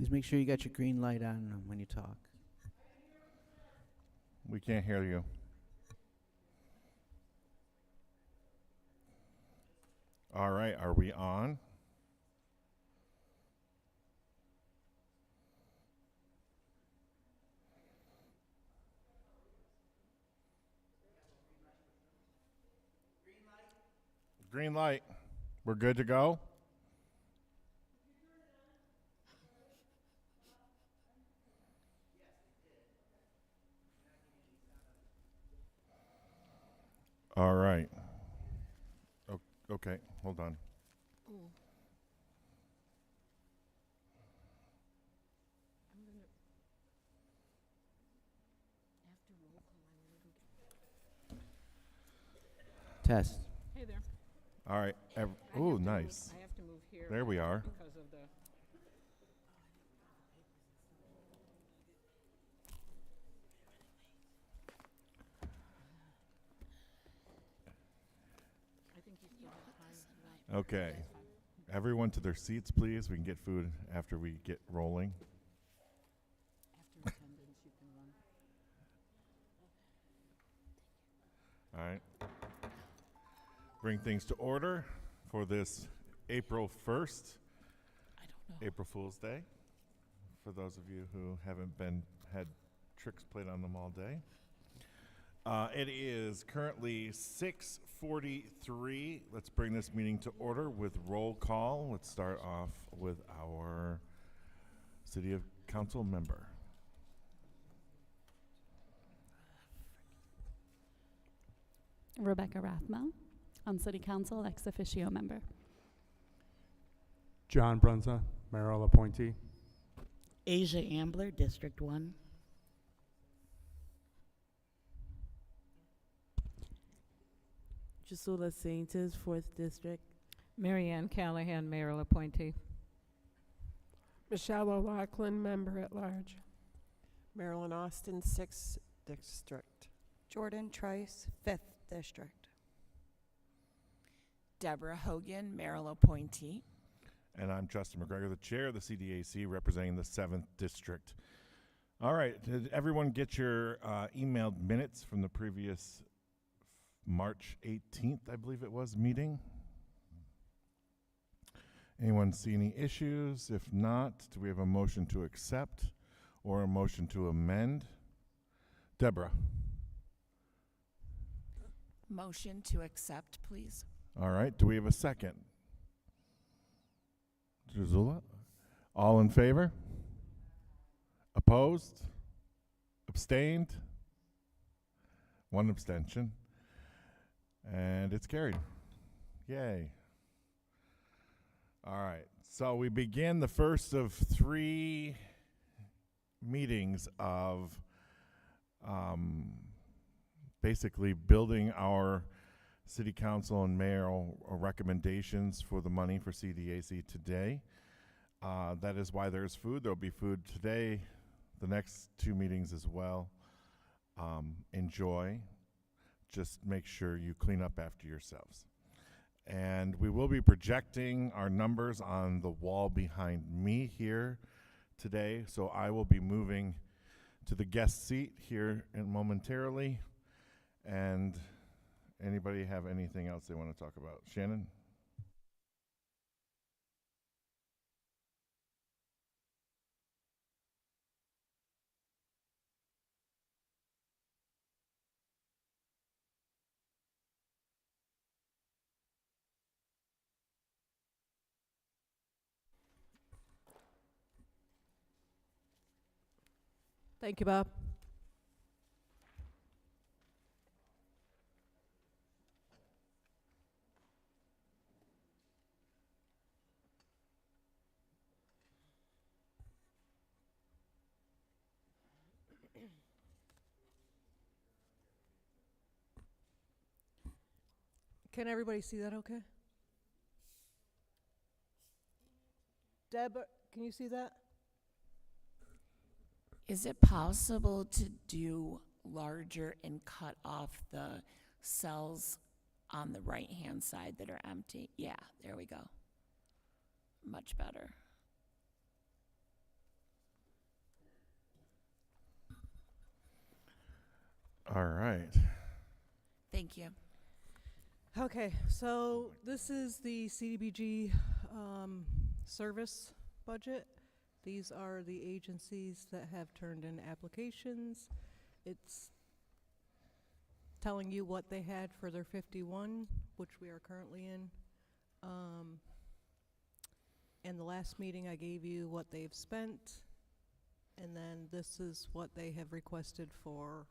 Please make sure you got your green light on when you talk. We can't hear you. All right, are we on? Green light. We're good to go? All right. Okay, hold on. Test. Hey there. All right. Oh, nice. I have to move here. There we are. Because of the. I think you still have time for that. Okay. Everyone to their seats, please. We can get food after we get rolling. After attendance, you can run. All right. Bring things to order for this April 1st, I don't know. April Fool's Day. For those of you who haven't had tricks played on them all day. It is currently 6:43. Let's bring this meeting to order with roll call. Let's start off with our City of Council member. Rebecca Rathma, on City Council, ex officio member. John Brunza, mayoral appointee. Asia Ambler, District 1. Jasula Saintes, 4th District. Marianne Callahan, mayoral appointee. Michelle O'Loughlin, member at large. Marilyn Austin, 6th District. Jordan Trice, 5th District. Deborah Hogan, mayoral appointee. And I'm Justin McGregor, the chair of the CDAC, representing the 7th District. All right, did everyone get your emailed minutes from the previous March 18th, I believe it was, meeting? Anyone see any issues? If not, do we have a motion to accept or a motion to amend? Deborah. Motion to accept, please. All right, do we have a second? Drusilla? All in favor? Opposed? Abstained? One abstention. And it's carried. Yay. All right, so we begin the first of 3 meetings of basically building our city council and mayoral recommendations for the money for CDAC today. That is why there's food. There'll be food today, the next 2 meetings as well. Enjoy. Just make sure you clean up after yourselves. And we will be projecting our numbers on the wall behind me here today. So I will be moving to the guest seat here momentarily. And anybody have anything else they want to talk about? Shannon? Thank you, Bob. Can everybody see that okay? Deb, can you see that? Is it possible to do larger and cut off the cells on the right-hand side that are empty? Yeah, there we go. Much better. All right. Thank you. Okay, so this is the CDBG service budget. These are the agencies that have turned in applications. It's telling you what they had for their 51, which we are currently in. And the last meeting I gave you what they've spent, and then this is what they have requested for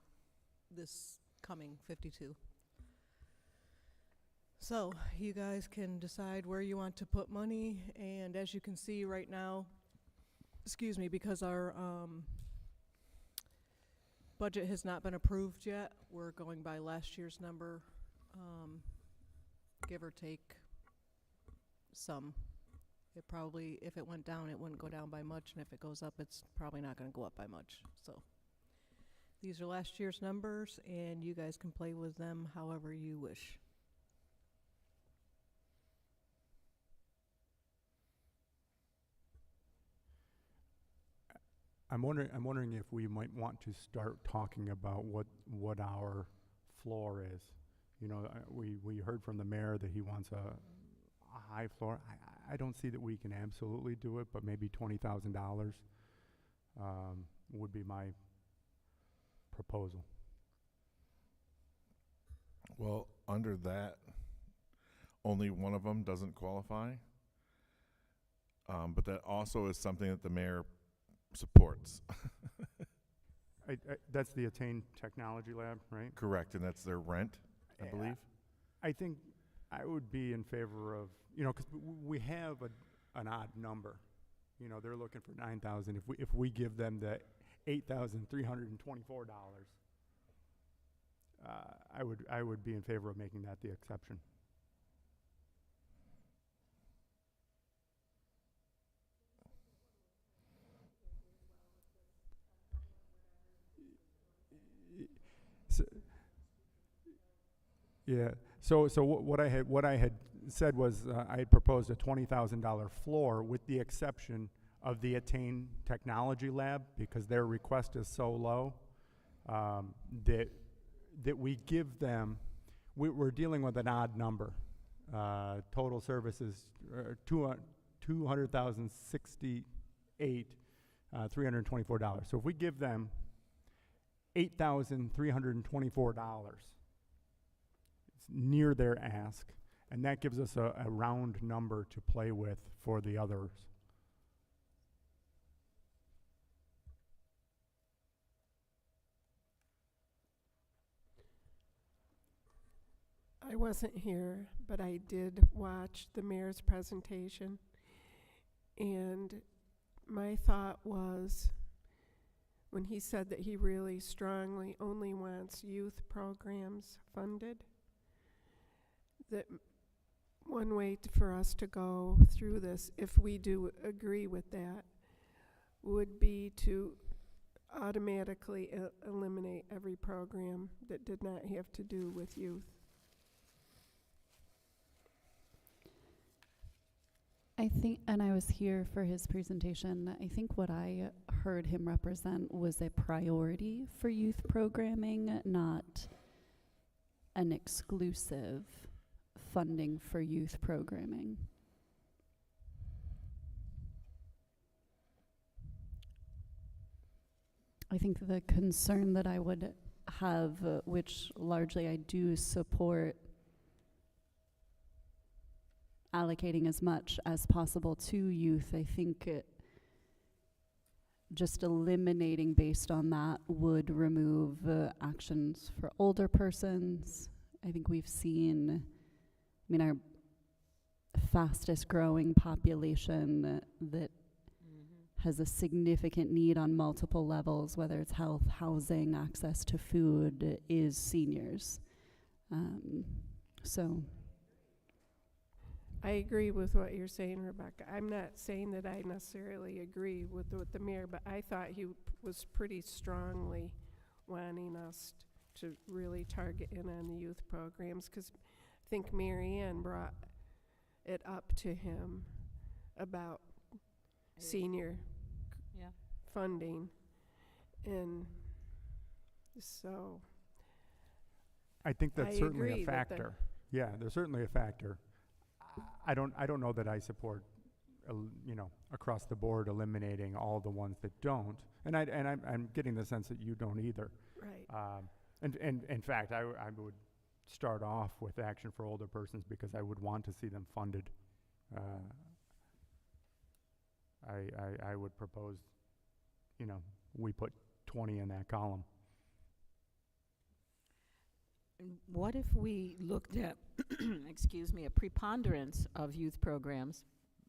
this coming 52. So you guys can decide where you want to put money, and as you can see right now, excuse me, because our budget has not been approved yet, we're going by last year's number, give or take some. It probably, if it went down, it wouldn't go down by much, and if it goes up, it's probably not going to go up by much. So these are last year's numbers, and you guys can play with them however you wish. I'm wondering if we might want to start talking about what our floor is. You know, we heard from the mayor that he wants a high floor. I don't see that we can absolutely do it, but maybe $20,000 would be my proposal. Well, under that, only one of them doesn't qualify. But that also is something that the mayor supports. That's the Attain Technology Lab, right? Correct, and that's their rent, I believe. I think I would be in favor of, you know, because we have an odd number. You know, they're looking for $9,000. If we give them the $8,324, I would be in favor of making that the exception. Yeah. So what I had said was I had proposed a $20,000 floor with the exception of the Attain Technology Lab because their request is so low that we give them. We're dealing with an odd number. Total services $200,068, $324. So if we give them $8,324. It's near their ask, and that gives us a round number to play with for the others. I wasn't here, but I did watch the mayor's presentation, and my thought was, when he said that he really strongly only wants youth programs funded, that one way for us to go through this, if we do agree with that, would be to automatically eliminate every program that did not have to do with youth. I think, and I was here for his presentation, I think what I heard him represent was a priority for youth programming, not an exclusive funding for youth programming. I think the concern that I would have, which largely I do support, allocating as much as possible to youth, I think just eliminating based on that would remove actions for older persons. I think we've seen, our fastest growing population that has a significant need on multiple levels, whether it's health, housing, access to food, is seniors. So I agree with what you're saying, Rebecca. I'm not saying that I necessarily agree with the mayor, but I thought he was pretty strongly wanting us to really target in on the youth programs, because I think Mary Ann brought it up to him about senior funding. And so I think that's I certainly agree a that the- factor. Yeah, there's certainly a factor. I don't know that I support, across the board eliminating all the ones that don't. And I'm getting the sense that you don't either. Right. And in fact, I would start off with Action for Older Persons because I would want to see them funded. I would propose, we put 20 in that column. What if we looked at, excuse me, a preponderance of youth programs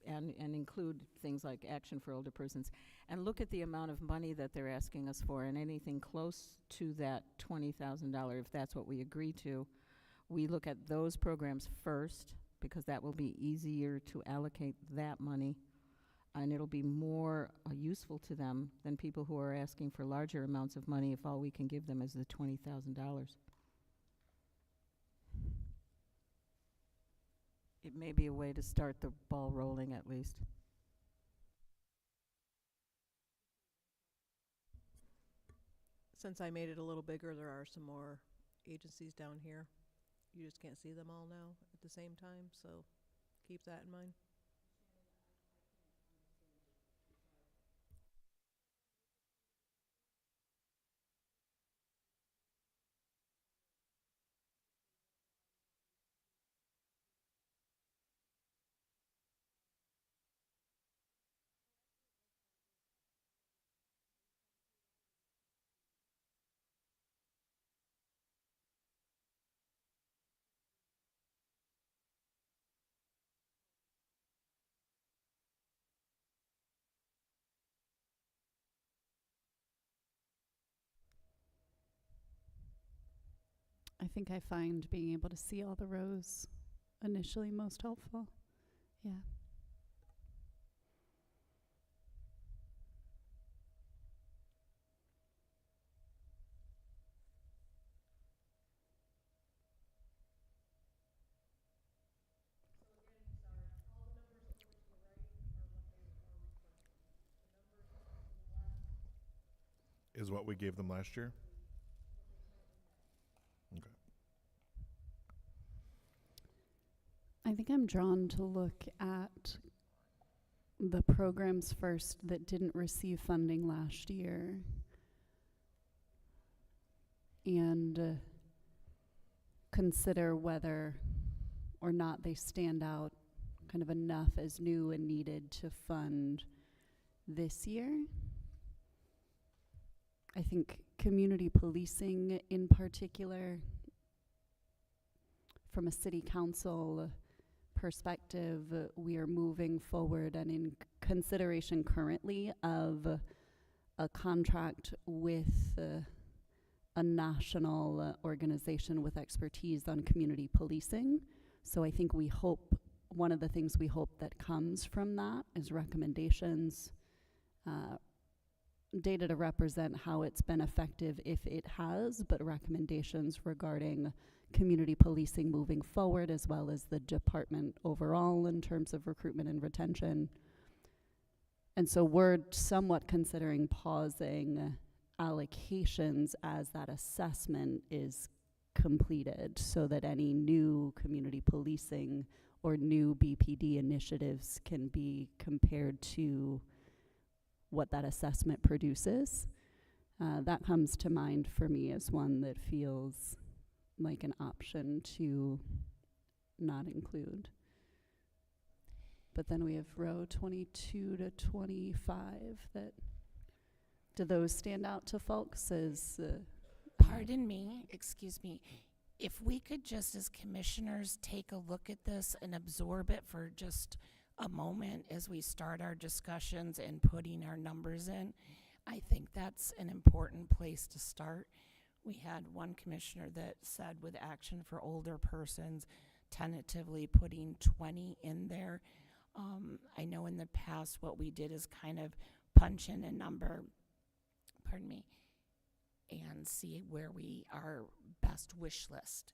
and include things like Action for Older Persons, and look at the amount of money that they're asking us for, and anything close to that $20,000, if that's what we agree to, we look at those programs first, because that will be easier to allocate that money, and it'll be more useful to them than people who are asking for larger amounts of money if all we can give them is the $20,000. It may be a way to start the ball rolling, at least. Since I made it a little bigger, there are some more agencies down here. You just can't see them all now at the same time, so keep that in mind. I think I find being able to see all the rows initially most helpful. Yeah. Is what we gave them last year? Okay. I think I'm drawn to look at the programs first that didn't receive funding last year and consider whether or not they stand out kind of enough as new and needed to fund this year. I think community policing in particular, from a city council perspective, we are moving forward and in consideration currently of a contract with a national organization with expertise on community policing. So I think we hope, one of the things we hope that comes from that is recommendations, data to represent how it's been effective if it has, but recommendations regarding community policing moving forward, as well as the department overall in terms of recruitment and retention. And so we're somewhat considering pausing allocations as that assessment is completed, so that any new community policing or new BPD initiatives can be compared to what that assessment produces. That comes to mind for me as one that feels like an option to not include. But then we have row 22 to 25 that, do those stand out to folks as Pardon me, excuse me. If we could just as commissioners take a look at this and absorb it for just a moment as we start our discussions and putting our numbers in, I think that's an important place to start. We had one commissioner that said with Action for Older Persons, tentatively putting 20 in there. I know in the past what we did is kind of punch in a number, pardon me, and see where we are best wish list.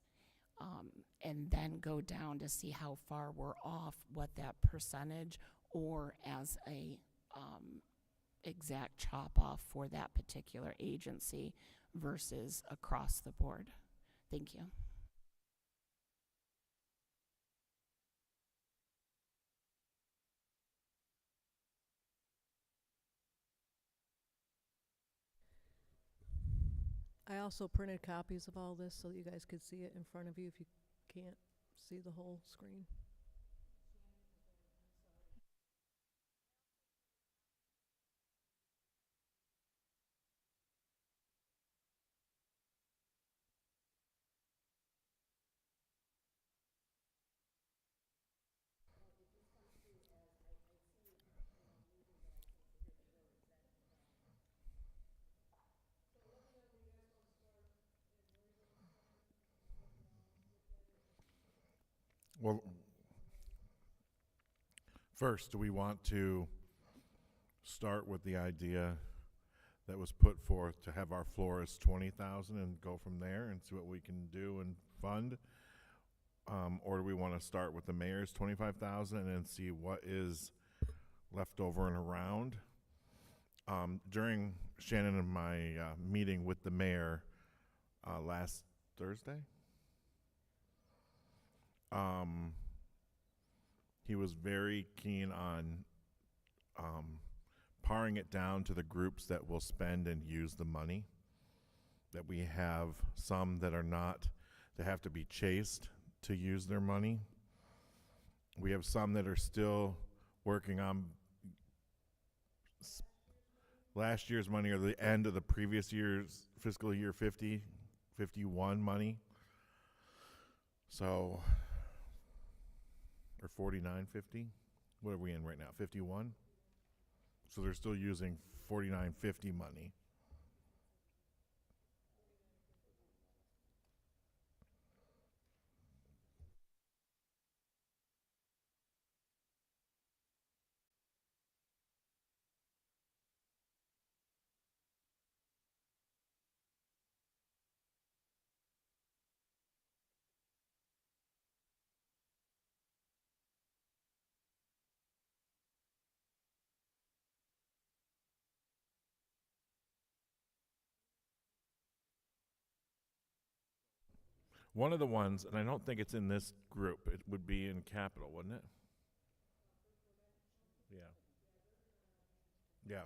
And then go down to see how far we're off what that percentage or as a exact chop off for that particular agency versus across the board. Thank you. I also printed copies of all this so that you guys could see it in front of you if you can't see the whole screen. Well, first, do we want to start with the idea that was put forth to have our floor as 20,000 and go from there and see what we can do and fund? Or do we want to start with the mayor's 25,000 and then see what is left over and around? During Shannon and my meeting with the mayor last Thursday, he was very keen on paring it down to the groups that will spend and use the money. That we have some that are not, that have to be chased to use their money. We have some that are still working on last year's money or the end of the previous year's fiscal year 50, 51 money. So, or 49.50. What are we in right now? 51? So they're still using 49.50 money. One of the ones, and I don't think it's in this group, it would be in Capital, wouldn't it? Yeah. Yeah.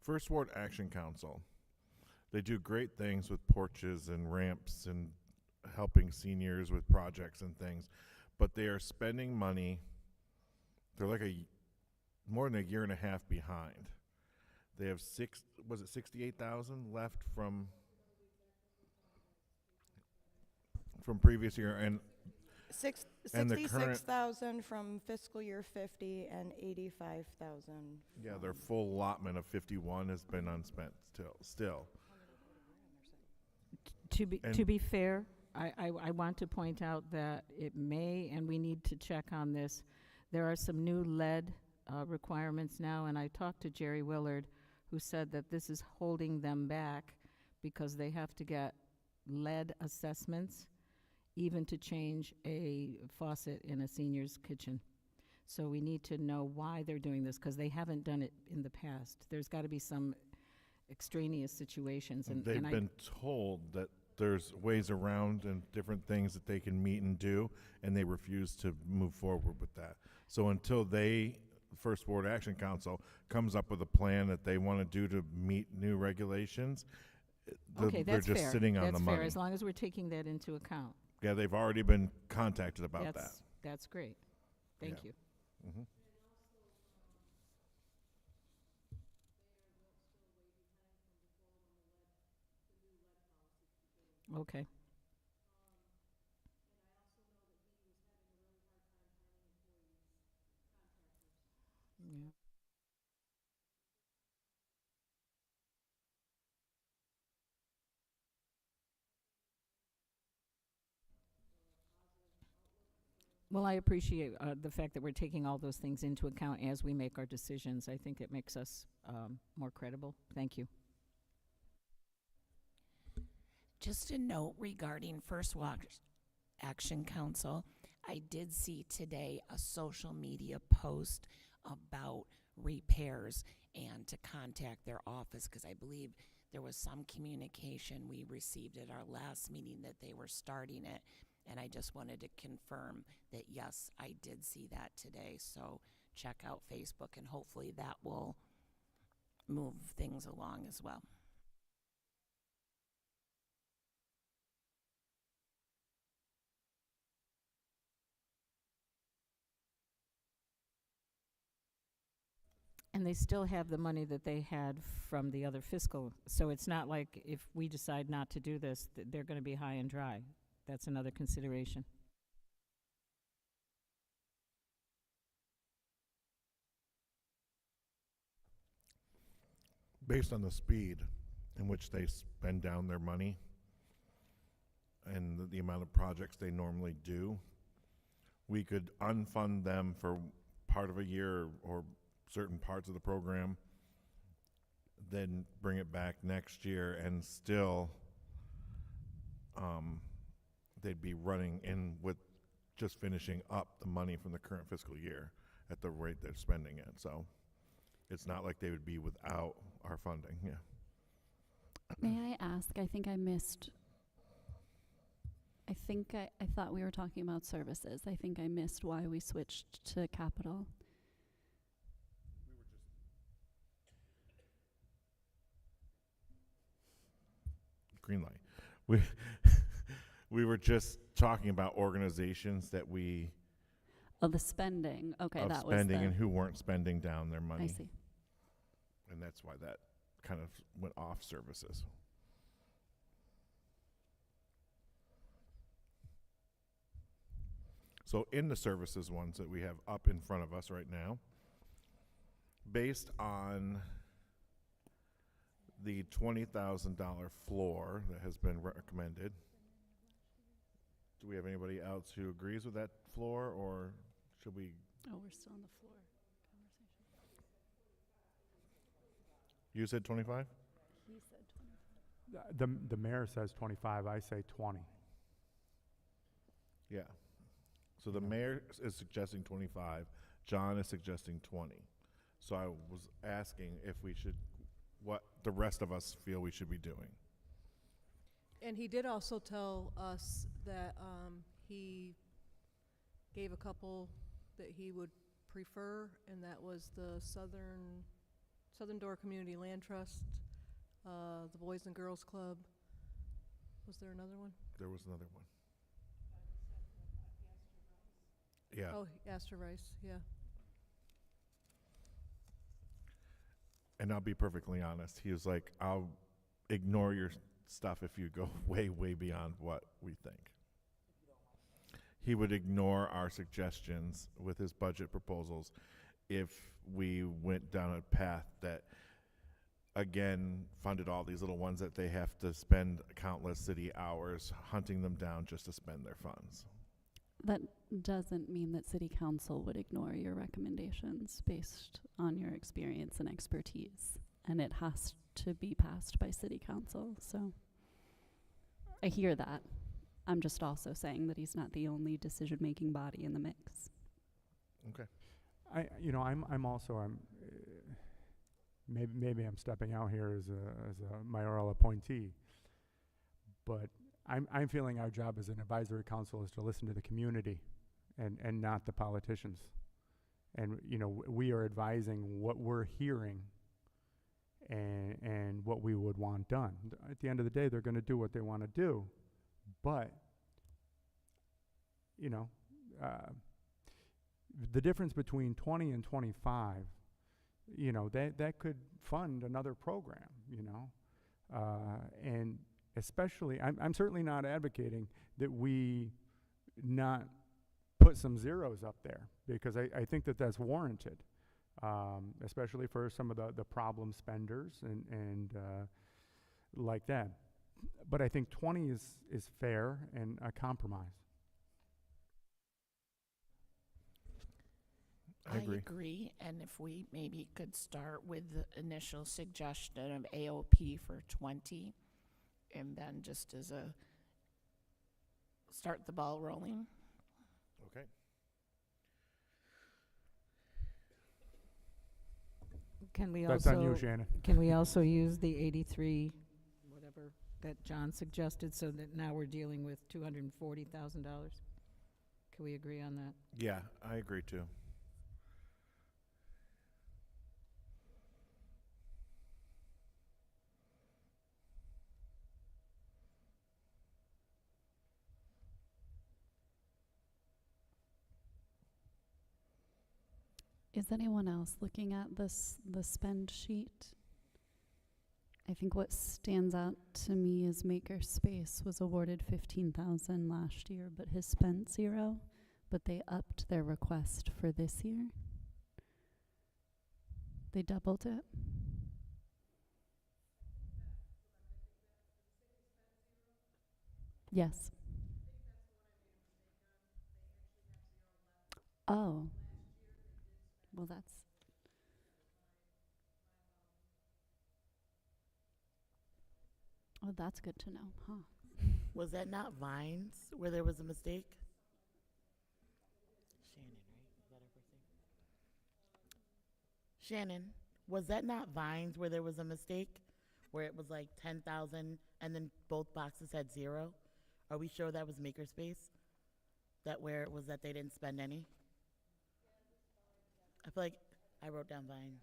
First Ward Action Council. They do great things with porches and ramps and helping seniors with projects and things, but they are spending money. They're like more than a year and a half behind. They have 68,000 left from previous year, and the current 66,000 from fiscal year 50 and 85,000. Yeah, their full allotment of 51 has been unspent still. To be fair, I want to point out that it may, and we need to check on this, there are some new lead requirements now, and I talked to Jerry Willard, who said that this is holding them back because they have to get lead assessments even to change a faucet in a senior's kitchen. So we need to know why they're doing this, because they haven't done it in the past. There's got to be some extraneous situations. And they've been told that there's ways around and different things that they can meet and do, and they refuse to move forward with that. So until First Ward Action Council comes up with a plan that they want to do to meet new regulations, okay, they're that's just fair. sitting on that's the fair, money. as long as we're taking that into account. Yeah, they've already been contacted about that. That's great. Thank you. Mm-hmm. Okay. Yeah. Well, I appreciate the fact that we're taking all those things into account as we make our decisions. I think it makes us more credible. Thank you. Just a note regarding First Walk Action Council. I did see today a social media post about repairs and to contact their office, because I believe there was some communication we received at our last meeting that they were starting it. And I just wanted to confirm that, yes, I did see that today. So check out Facebook, and hopefully that will move things along as well. And they still have the money that they had from the other fiscal, so it's not like if we decide not to do this, they're gonna be high and dry. That's another consideration. Based on the speed in which they spend down their money and the amount of projects they normally do, we could unfund them for part of a year or certain parts of the program, then bring it back next year, and still they'd be running in with just finishing up the money from the current fiscal year at the rate they're spending it. So it's not like they would be without our funding. Yeah. May I ask, I think I missed, I thought we were talking about services. I think I missed why we switched to capital. Green light. We were just talking about organizations that we Oh, the spending. Okay, of that was spending the, and who weren't spending down their money. I see. And that's why that kind of went off services. So in the services ones that we have up in front of us right now, based on the $20,000 floor that has been recommended, do we have anybody else who agrees with that floor, or should we? Oh, we're still on the floor. You said 25? He said 25. The mayor says 25, I say 20. Yeah. So the mayor is suggesting 25, John is suggesting 20. So I was asking if we should, what the rest of us feel we should be doing. And he did also tell us that he gave a couple that he would prefer, and that was the Southern Door Community Land Trust, the Boys and Girls Club. Was there another one? There was another one. Yeah. Oh, Astor Rice, yeah. And I'll be perfectly honest, he was like, I'll ignore your stuff if you go way, way beyond what we think. He would ignore our suggestions with his budget proposals if we went down a path that, again, funded all these little ones that they have to spend countless city hours hunting them down just to spend their funds. That doesn't mean that City Council would ignore your recommendations based on your experience and expertise. And it has to be passed by City Council, so I hear that. I'm just also saying that he's not the only decision-making body in the mix. Okay. Maybe I'm stepping out here as a mayoral appointee, but I'm feeling our job as an advisory council is to listen to the community and not the politicians. And, we are advising what we're hearing and what we would want done. At the end of the day, they're going to do what they want to do. But, the difference between 20 and 25, that could fund another program, and especially, I'm certainly not advocating that we not put some zeros up there, because I think that that's warranted, especially for some of the problem spenders and like that. But I think 20 is fair and a compromise. I agree, and if we maybe could start with the initial suggestion of AOP for 20, and then just as a start the ball rolling. Okay. Can we That's also, on you, Shannon. can we also use the 83, whatever, that John suggested, so that now we're dealing with $240,000? Can we agree on that? Yeah, I agree too. Is anyone else looking at the spend sheet? I think what stands out to me is Makerspace was awarded $15,000 last year, but has spent $0. But they upped their request for this year. They doubled it. Yes. Oh. Well, that's. Oh, that's good to know, huh? Was that not Vines where there was a mistake? Shannon, right? Is that her first name? Shannon, was that not Vines where there was a mistake? Where it was like 10,000 and then both boxes had 0? Are we sure that was Makerspace? That where it was that they didn't spend any? I feel like I wrote down Vines.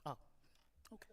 Oh, okay.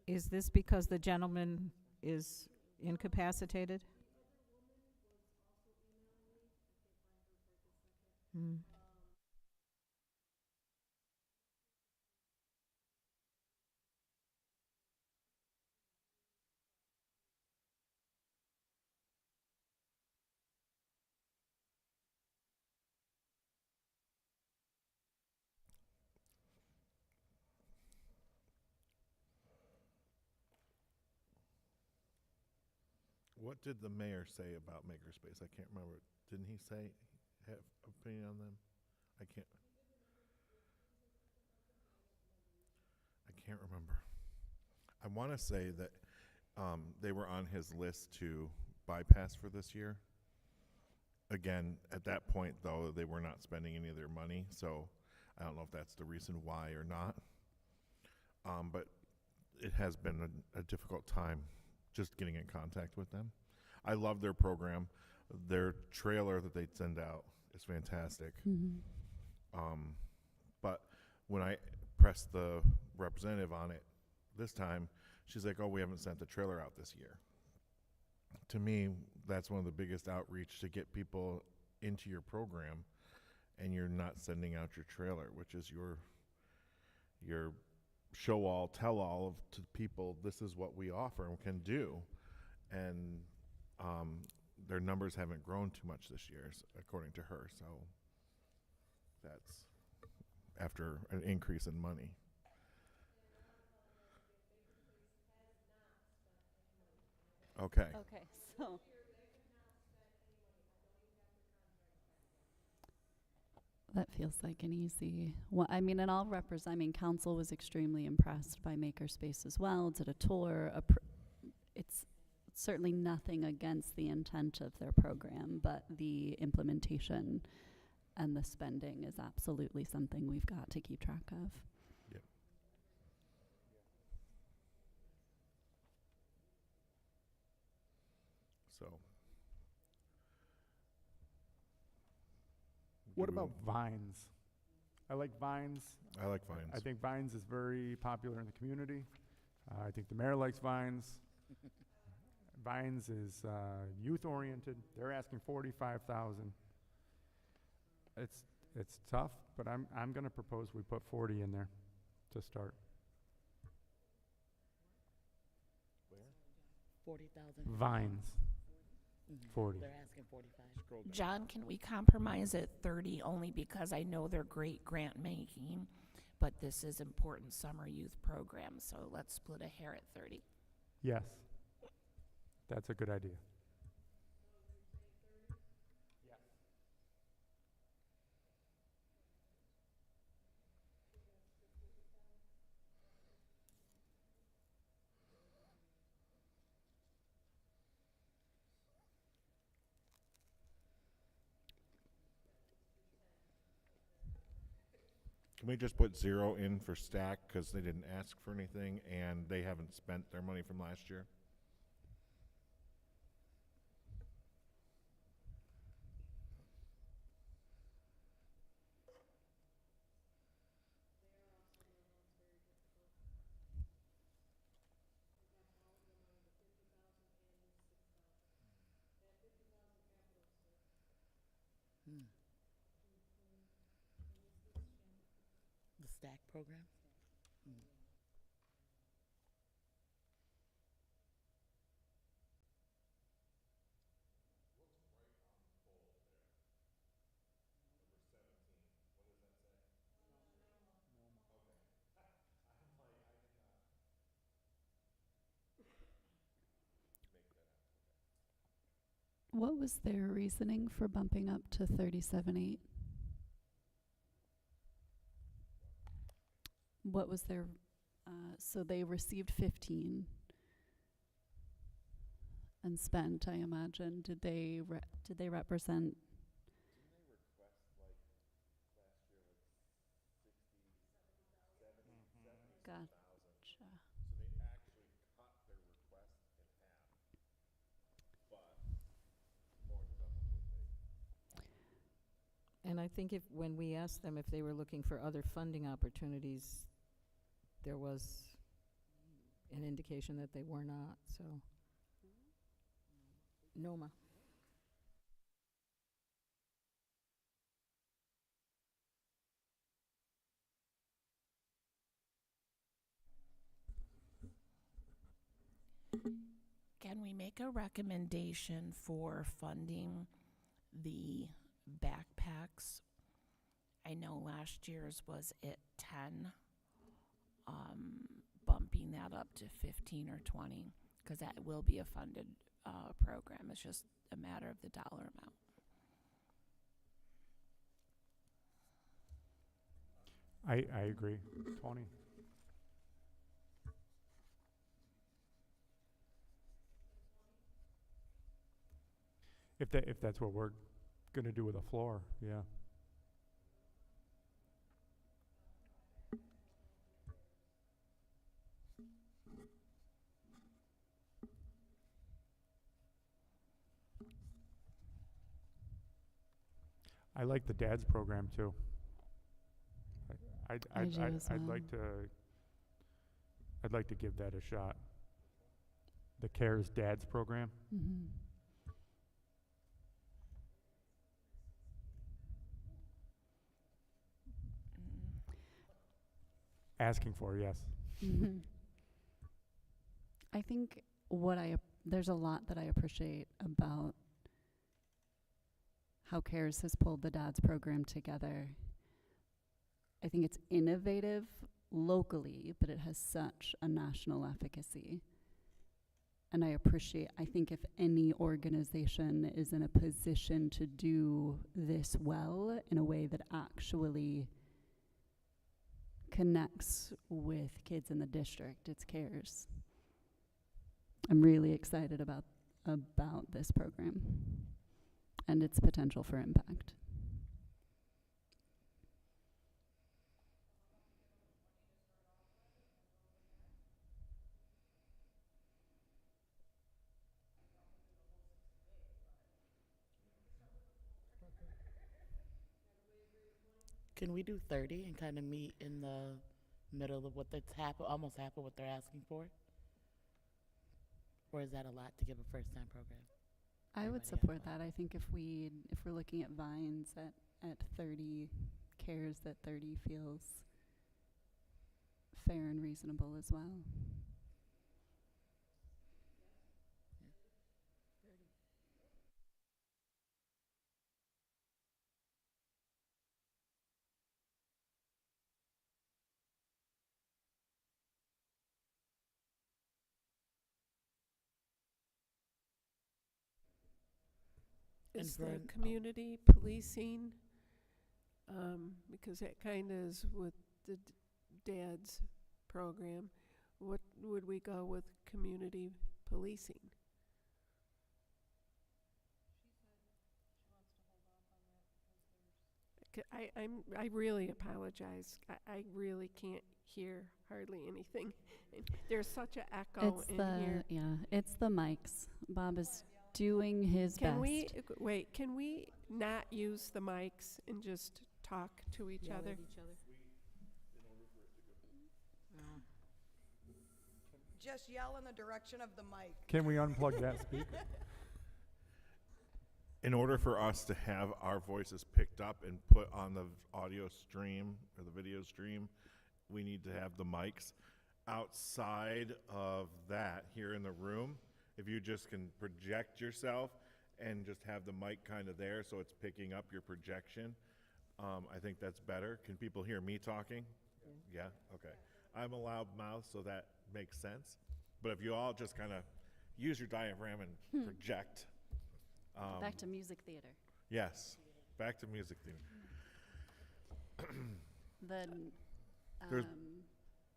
Is this because the gentleman is incapacitated? Hmm. What did the mayor say about Makerspace? I can't remember. Didn't he say have opinion on them? I can't remember. I want to say that they were on his list to bypass for this year. Again, at that point, though, they were not spending any of their money, so I don't know if that's the reason why or not. But it has been a difficult time just getting in contact with them. I love their program. Their trailer that they send out is fantastic. But when I pressed the representative on it this time, she's like, oh, we haven't sent the trailer out this year. To me, that's one of the biggest outreach to get people into your program, and you're not sending out your trailer, which is your show all, tell all of to people, this is what we offer and can do. And their numbers haven't grown too much this year, according to her. So that's after an increase in money. Okay. Okay, so. That feels like an easy. Well, I mean, and council was extremely impressed by Makerspace as well. Did a tour. It's certainly nothing against the intent of their program, but the implementation and the spending is absolutely something we've got to keep track of. Yep. So. What about Vines? I like Vines. I like Vines. I think Vines is very popular in the community. I think the mayor likes Vines. Vines is youth-oriented. They're asking $45,000. It's tough, but I'm going to propose we put 40 in there to start. Where? 40,000. Vines. 40. They're asking 45. Scroll down. John, can we compromise at 30 only because I know they're great grant making, but this is important summer youth program, so let's split a hair at 30. Yes. That's a good idea. Can we just put 0 in for Cdac because they didn't ask for anything and they haven't spent their money from last year? Hmm. The Cdac program? Hmm. What was their reasoning for bumping up to 37.8? What was their, so they received 15 and spent, I imagine. Did they represent? Gotcha. And I think if, when we asked them if they were looking for other funding opportunities, there was an indication that they were not, so. NOMA. Can we make a recommendation for funding the backpacks? I know last year's was at 10, bumping that up to 15 or 20, because that will be a funded program. It's just a matter of the dollar amount. I agree. 20. If that's what we're gonna do with the floor, yeah. I like the dad's program too. I'd like to give that a shot. The CARES Dads program. Mm-hmm. Asking for, yes. Mm-hmm. I think there's a lot that I appreciate about how CARES has pulled the DADS program together. I think it's innovative locally, but it has such a national efficacy. And I think if any organization is in a position to do this well in a way that actually connects with kids in the district, it's CARES. I'm really excited about this program and its potential for impact. Can we do 30 and kind of meet in the middle of what that's almost half of what they're asking for? Or is that a lot to give a first-time program? I would support that. I think if we're looking at Vines at 30, CARES that 30 feels fair and reasonable as well. Is And the for- community policing, because that kind of is with the dad's program, what would we go with community policing? I really apologize. I really can't hear hardly anything. And there's such an echo It's in the here. it's the mics. Bob is doing his Can best. we wait? Can we not use the mics and just talk to each other? Just yell in the direction of the mic. Can we unplug that speaker? In order for us to have our voices picked up and put on the audio stream or the video stream, we need to have the mics. Outside of that, here in the room, if you just can project yourself and just have the mic kind of there so it's picking up your projection, I think that's better. Can people hear me talking? Yeah? Okay. I'm a loud mouth, so that makes sense. But if you all just kind of use your diaphragm and project. Back to music theater. Yes, back to music theater. Then, There's-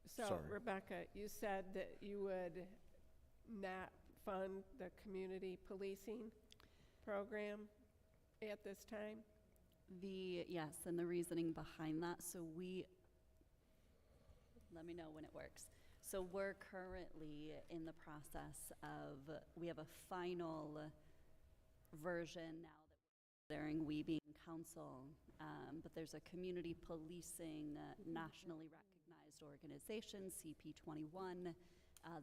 So, Sorry. Rebecca, you said that you would not fund the community policing program at this time? Yes, and the reasoning behind that. So let me know when it works. So we're currently in the process of, we have a final version now that we're considering, we being council, but there's a community policing nationally recognized organization, CP21,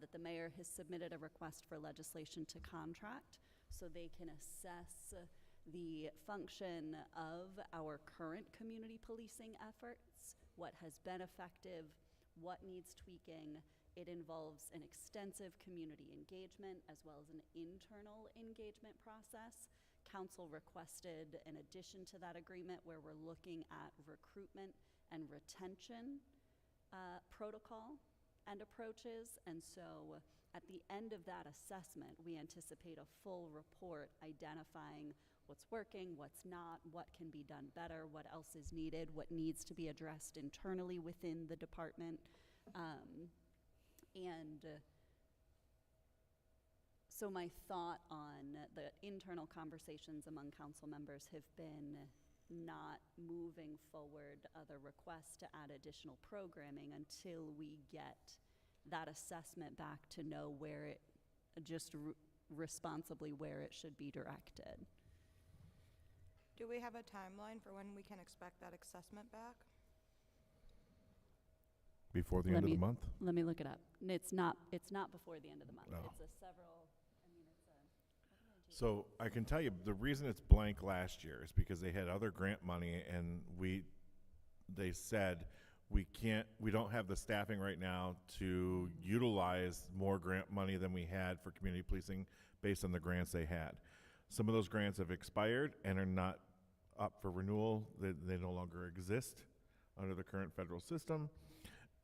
that the mayor has submitted a request for legislation to contract so they can assess the function of our current community policing efforts, what has been effective, what needs tweaking. It involves an extensive community engagement as well as an internal engagement process. Council requested an addition to that agreement where we're looking at recruitment and retention protocol and approaches. And so at the end of that assessment, we anticipate a full report identifying what's working, what's not, what can be done better, what else is needed, what needs to be addressed internally within the department. So my thought on the internal conversations among council members have been not moving forward other requests to add additional programming until we get that assessment back to know where it, responsibly where it should be directed. Do we have a timeline for when we can expect that assessment back? Before the end of the month? Let me look it up. It's not before the end of the month. No. It's a several, So I can tell you the reason it's blank last year is because they had other grant money and they said we don't have the staffing right now to utilize more grant money than we had for community policing based on the grants they had. Some of those grants have expired and are not up for renewal. They no longer exist under the current federal system,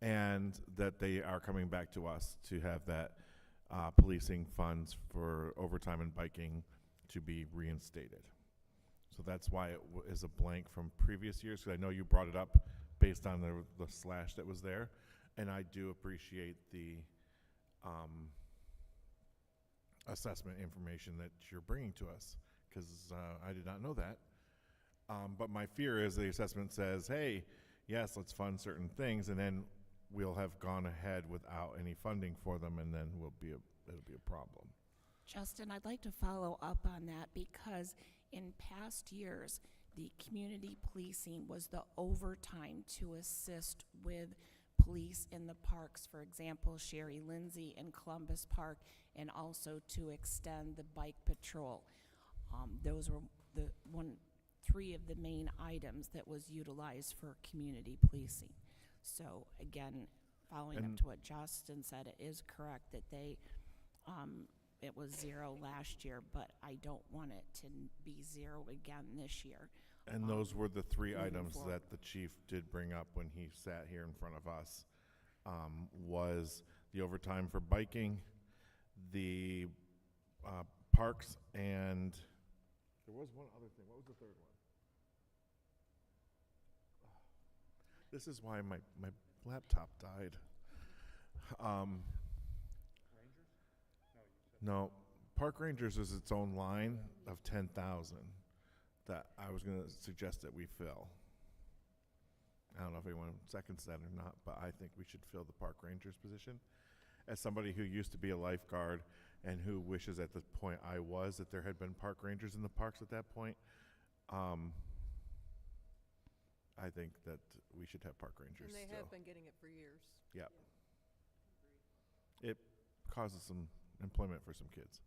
and that they are coming back to us to have that policing funds for overtime and biking to be reinstated. So that's why it is a blank from previous years, because I know you brought it up based on the slash that was there, and I do appreciate the assessment information that you're bringing to us, because I did not know that. But my fear is the assessment says, hey, yes, let's fund certain things, and then we'll have gone ahead without any funding for them, and then it'll be a problem. Justin, I'd like to follow up on that because in past years, the community policing was the overtime to assist with police in the parks. For example, Sherry Lindsay in Columbus Park, and also to extend the bike patrol. Those were three of the main items that was utilized for community policing. So again, following up to what Justin said, it is correct that it was zero last year, but I don't want it to be zero again this year. And those were the three moving items forward. that the chief did bring up when he sat here in front of us, was the overtime for biking, the parks, and there was one other thing. What was the third one? This is why my laptop died. No, Park Rangers is its own line of 10,000 that I was going to suggest that we fill. I don't know if anyone seconds that or not, but I think we should fill the park ranger's position. As somebody who used to be a lifeguard and who wishes at the point I was that there had been park rangers in the parks at that point, I think that we should have park rangers And they still. have been getting it for years. Yep. It causes some employment for some kids.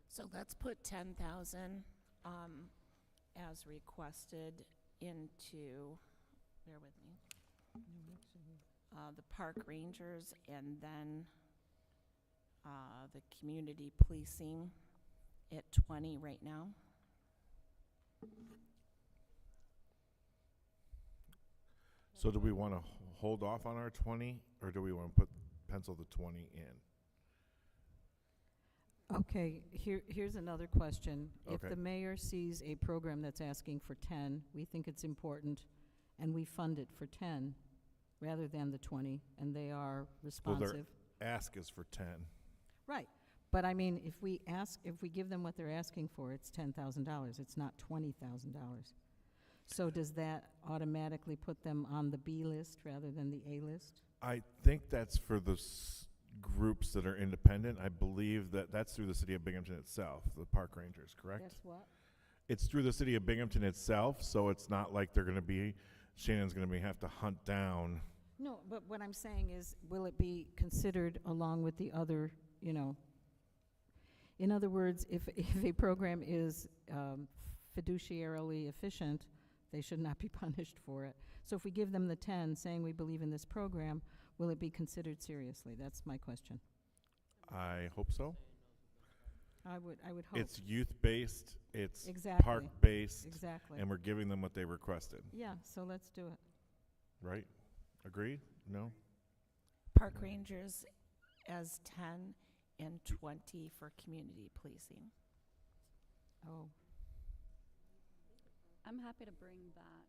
So let's put 10,000 as requested into, bear with me, the park rangers, and then the community policing at 20 right now. So do we want to hold off on our 20, or do we want to pencil the 20 in? Okay, here's another question. If Okay. the mayor sees a program that's asking for 10, we think it's important, and we fund it for 10 rather than the 20, and they are Well, responsive. their ask is for 10. Right, but I mean, if we give them what they're asking for, it's $10,000, it's not $20,000. So does that automatically put them on the B list rather than the A list? I think that's for the groups that are independent. I believe that that's through the City of Binghamton itself, the park rangers, correct? That's what? It's through the City of Binghamton itself, so it's not like they're going to be, Shannon's going to have to hunt down. No, but what I'm saying is, will it be considered along with the other, in other words, if a program is fiduciarily efficient, they should not be punished for it. So if we give them the 10, saying we believe in this program, will it be considered seriously? That's my question. I hope so. I would hope. It's youth-based, it's Exactly. park-based, Exactly. and we're giving them what they requested, Yeah, so let's do it. right? Agreed? No? Park rangers as 10 and 20 for community policing. Oh, I'm happy to bring back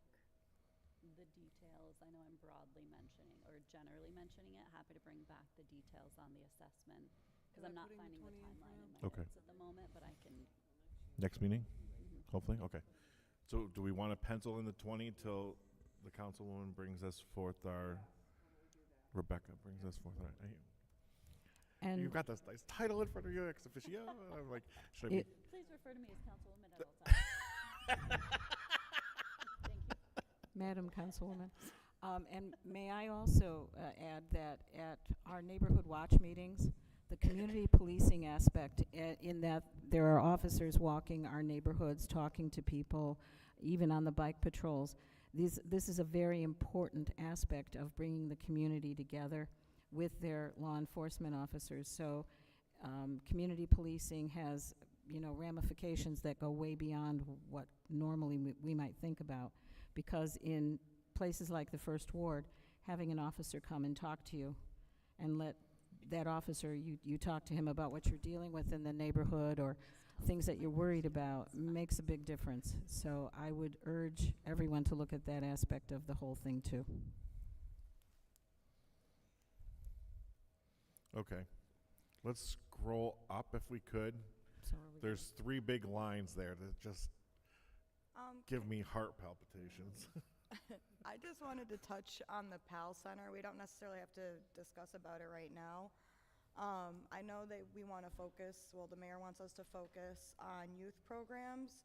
the details. I know I'm broadly mentioning or generally mentioning it. Happy to bring back the details on the assessment because I'm not finding the timeline in my Okay. notes at the moment, but I can. Next meeting, hopefully? Okay. So do we want to pencil in the 20 till the councilwoman brings us forth our, Rebecca brings us forth our, and you've got this nice title in front of you, ex officio. I'm like, should I be? Please refer to me as Councilwoman at all times. Thank you. Madam Councilwoman. And may I also add that at our neighborhood watch meetings, the community policing aspect, in that there are officers walking our neighborhoods, talking to people, even on the bike patrols. This is a very important aspect of bringing the community together with their law enforcement officers. So community policing has, ramifications that go way beyond what normally we might think about. Because in places like the First Ward, having an officer come and talk to you and let that officer, you talk to him about what you're dealing with in the neighborhood or things that you're worried about makes a big difference. So I would urge everyone to look at that aspect of the whole thing too. Okay. Let's scroll up if we could. So are we There's 3 big lines there that just give me heart palpitations. I just wanted to touch on the PAL Center. We don't necessarily have to discuss about it right now. I know that we want to focus, the mayor wants us to focus on youth programs.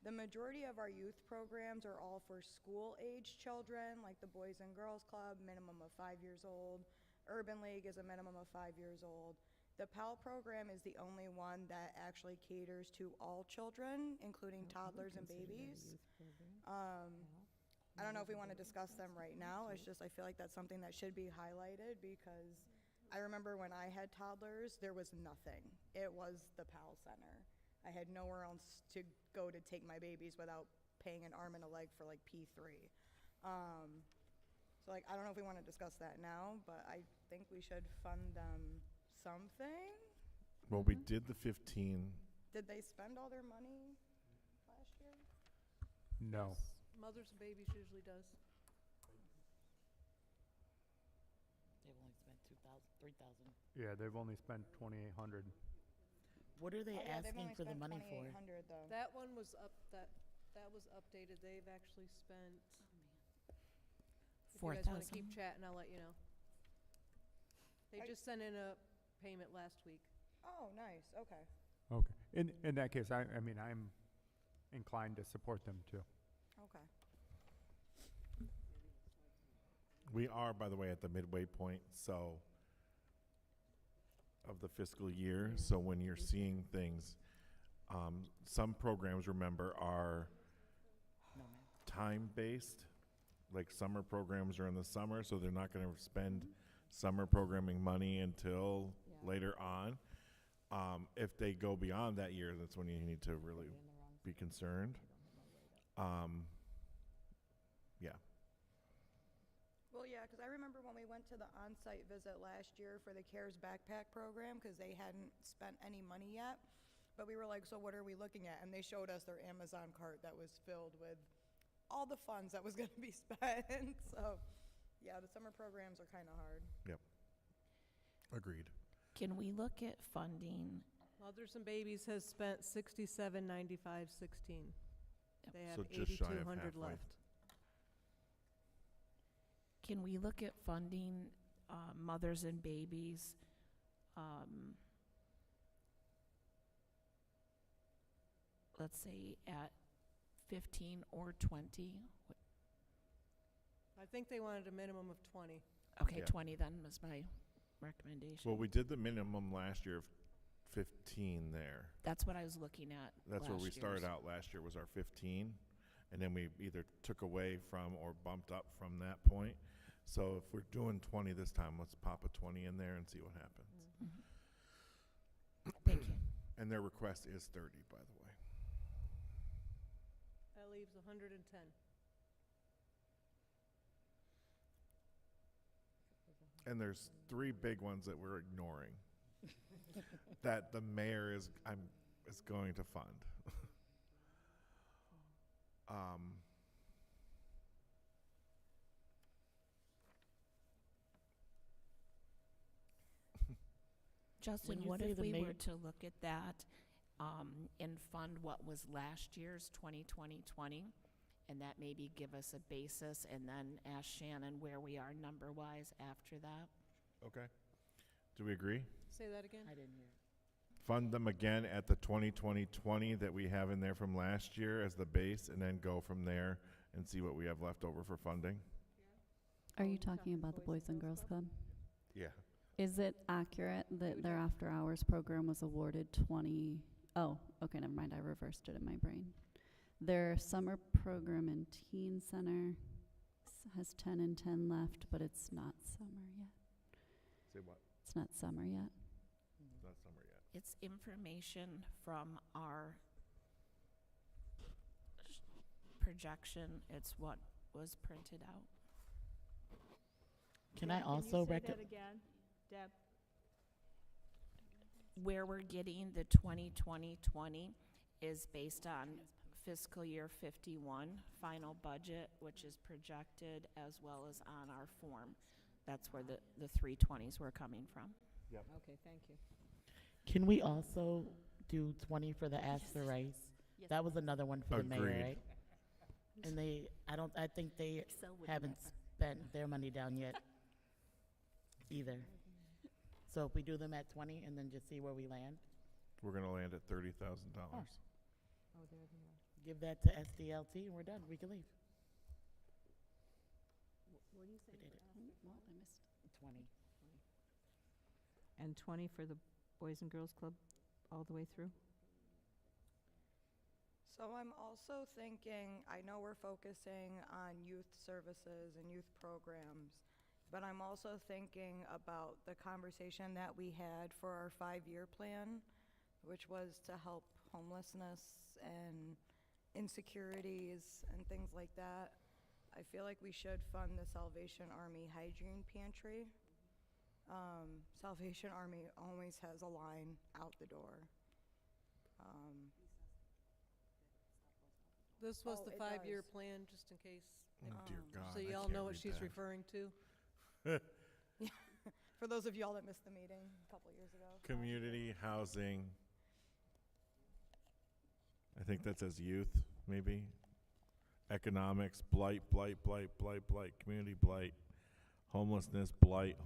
The majority of our youth programs are all for school-age children, like the Boys and Girls Club, minimum of 5 years old. Urban League is a minimum of 5 years old. The PAL program is the only one that actually caters to all children, including toddlers and babies. I don't know if we want to discuss them right now. It's just I feel like that's something that should be highlighted because I remember when I had toddlers, there was nothing. It was the PAL Center. I had nowhere else to go to take my babies without paying an arm and a leg for like P3. So I don't know if we want to discuss that now, but I think we should fund them something. Well, we did the 15. Did they spend all their money last year? No. Mothers and Babies usually does. They've only spent 2,000, 3,000. Yeah, they've only spent 2,800. What are they Oh, yeah, they've asking only for the spent money for? 2,800 though. That one was up. That was updated. They've actually spent If you guys want to 4,000. keep chatting, I'll let you know. They just sent in a payment last week. Oh, nice, okay. Okay. In that case, I mean, I'm inclined to support them too. Okay. We are, by the way, at the midway point, so, of the fiscal year. So when you're seeing things, some programs, remember, are time-based. Like summer programs are in the summer, so they're not going to spend summer programming money until later on. If they go beyond that year, that's when you need to really be concerned. Yeah. Well, yeah, because I remember when we went to the on-site visit last year for the CARES backpack program, because they hadn't spent any money yet. But we were like, so what are we looking at? And they showed us their Amazon cart that was filled with all the funds that was going to be spent. So, yeah, the summer programs are kind of hard. Yep. Agreed. Can we look at funding? Mothers and Babies has spent $67.95.16. They have So just shy of 8,200 halfway. left. Can we look at funding mothers and babies? Let's say at 15 or 20. I think they wanted a minimum of 20. Okay, Yeah. 20 then was my recommendation. Well, we did the minimum last year of 15 there. That's what I was looking at. That's where we last started year's. out last year was our 15. And then we either took away from or bumped up from that point. So if we're doing 20 this time, let's pop a 20 in there and see what happens. Mhm. Thank you. And their request is 30, by the way. That leaves 110. And there's 3 big ones that we're ignoring that the mayor is going to fund. Justin, you what say if the we were mayor- to look at that and fund what was last year's 2020, and that maybe give us a basis, and then ask Shannon where we are number-wise after that? Okay. Do we agree? Say that again? I didn't hear. Fund them again at the 2020 that we have in there from last year as the base, and then go from there and see what we have left over for funding? Are you talking about the Boys and Girls Club? Yeah. Is it accurate that their after-hours program was awarded 20? Oh, okay, never mind. I reversed it in my brain. Their summer program in Teen Center has 10 and 10 left, but it's not summer yet. Say what? It's not summer yet. It's not summer yet. It's information from our projection. It's what was printed out. Can I also that again, Deb? Where we're getting the 2020 is based on fiscal year 51 final budget, which is projected, as well as on our form. That's where the 320s were coming from. Okay, thank you. Can we also do 20 for the Ask the Rice? That was another one for the mayor, Agreed. right? And I think they haven't spent their money down yet either. So if we do them at 20 and then just see where we land, We're going to land at $30,000. Oh, there they are. give that to SDLT and we're done. We can leave. What do you say? We did it. What? I missed. 20. And 20 for the Boys and Girls Club all the way through? So I'm also thinking, I know we're focusing on youth services and youth programs, but I'm also thinking about the conversation that we had for our 5-year plan, which was to help homelessness and insecurities and things like that. I feel like we should fund the Salvation Army Hygiene Pantry. Salvation Army always has a line out the door. This was Oh, the it 5-year does. plan, just in case. Oh, dear God. So I y'all can't know what read she's that. referring to. For those of y'all that missed the meeting a couple years ago. Community housing. I think that says youth, maybe. economics, blight, community blight, homelessness, blight,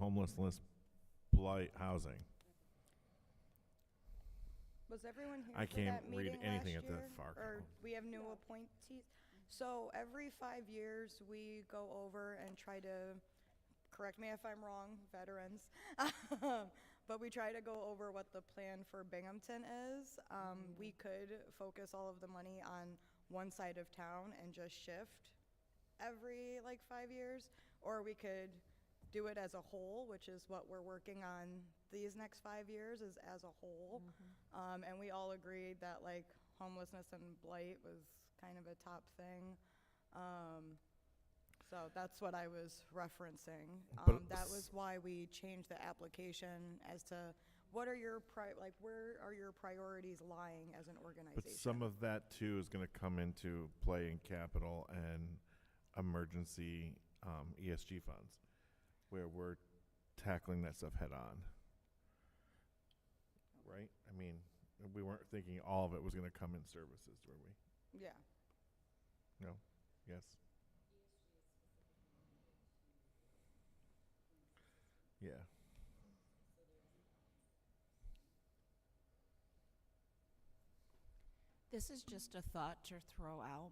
housing. Was everyone here I for can't that read meeting anything last at the year? far Or corner. we have new appointees? So every 5 years, we go over and try to, correct me if I'm wrong, veterans, but we try to go over what the plan for Binghamton is. We could focus all of the money on one side of town and just shift every like 5 years, or we could do it as a whole, which is what we're working on these next 5 years, is as a whole. And we all agreed that like homelessness and blight was kind of a top thing. So that's what I was referencing. But That was why we changed the application as to what are your where are your priorities lying as an organization? But some of that too is going to come into play in capital and emergency ESG funds, where we're tackling that stuff head on. Right? I mean, we weren't thinking all of it was going to come in services, were we? Yeah. No? Yes? Yeah. This is just a thought to throw out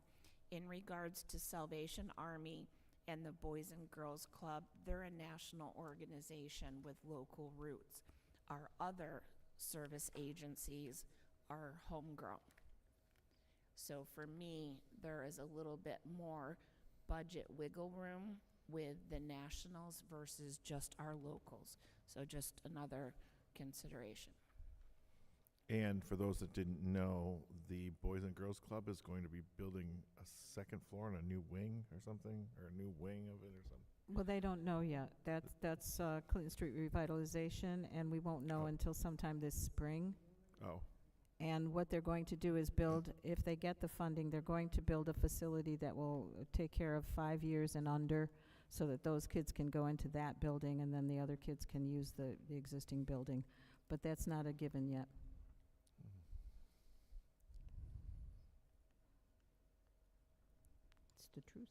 in regards to Salvation Army and the Boys and Girls Club. They're a national organization with local roots. Our other service agencies are homegrown. So for me, there is a little bit more budget wiggle room with the nationals versus just our locals. So just another consideration. And for those that didn't know, the Boys and Girls Club is going to be building a second floor and a new wing or something, or a new wing of it or something. Well, they don't know yet. That's Clinton Street revitalization, and we won't know until sometime this spring. Oh. And what they're going to do is build, if they get the funding, they're going to build a facility that will take care of 5 years and under, so that those kids can go into that building, and then the other kids can use the existing building. But that's not a given yet. It's the truth.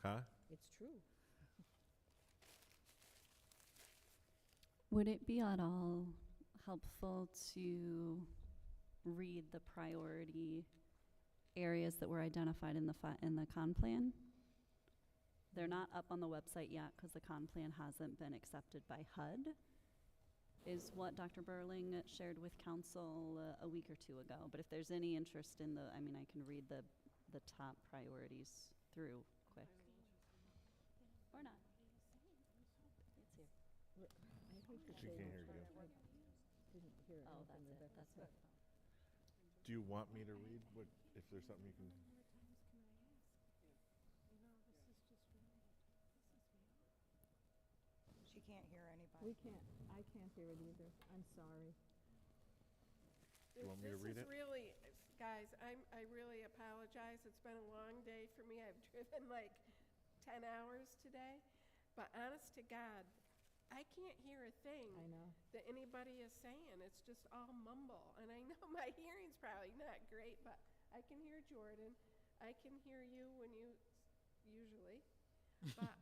Huh? It's true. Would it be at all helpful to read the priority areas that were identified in the con plan? They're not up on the website yet because the con plan hasn't been accepted by HUD, is what Dr. Burling shared with council a week or two ago. But if there's any interest in I can read the top priorities through quick. Or not. It's here. She can't hear you. Oh, that's it. That's it. Do you want me to read? What, if there's something you can... She can't hear anybody. I can't hear it either. I'm sorry. You want me to read it? This is really, guys, I really apologize. It's been a long day for me. I've driven like 10 hours today. But honest to God, I can't hear a thing I know. that anybody is saying. It's just all mumble. And I know my hearing's probably not great, but I can hear Jordan. I can hear you when you usually. But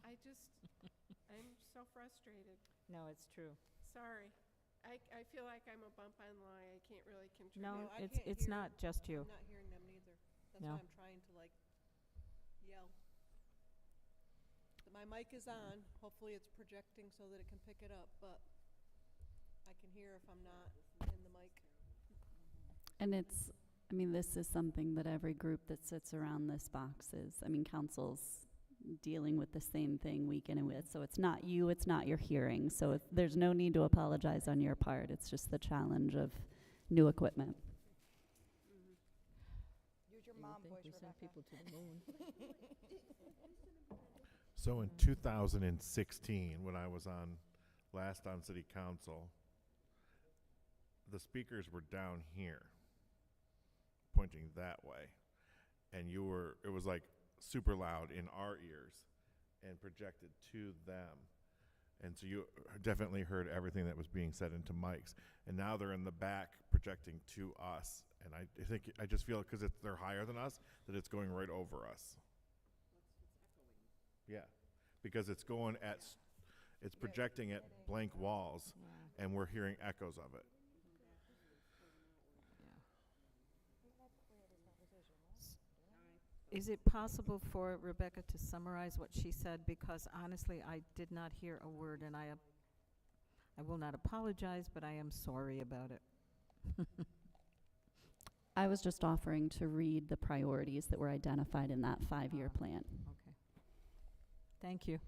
I'm so frustrated. No, it's true. Sorry. I feel like I'm a bump on line. I can't really contribute. No, I it's can't hear- not just you. I'm not hearing them neither. That's No. why I'm trying to like yell. My mic is on. Hopefully it's projecting so that it can pick it up, but I can hear if I'm not in the mic. And this is something that every group that sits around this box is. Council's dealing with the same thing week in and week. So it's not you, it's not your hearing. So there's no need to apologize on your part. It's just the challenge of new equipment. Use your mom voice, We send Rebecca. people to the moon. So in 2016, when I was last on city council, the speakers were down here, pointing that way. And it was like super loud in our ears and projected to them. And so you definitely heard everything that was being said into mics. And now they're in the back projecting to us. And I just feel because they're higher than us, that it's going right over us. Yeah, because it's going at, it's projecting at blank walls, and we're hearing echoes of it. Is it possible for Rebecca to summarize what she said? Because honestly, I did not hear a word, and I will not apologize, but I am sorry about it. I was just offering to read the priorities that were identified in that 5-year plan. Okay. Thank you.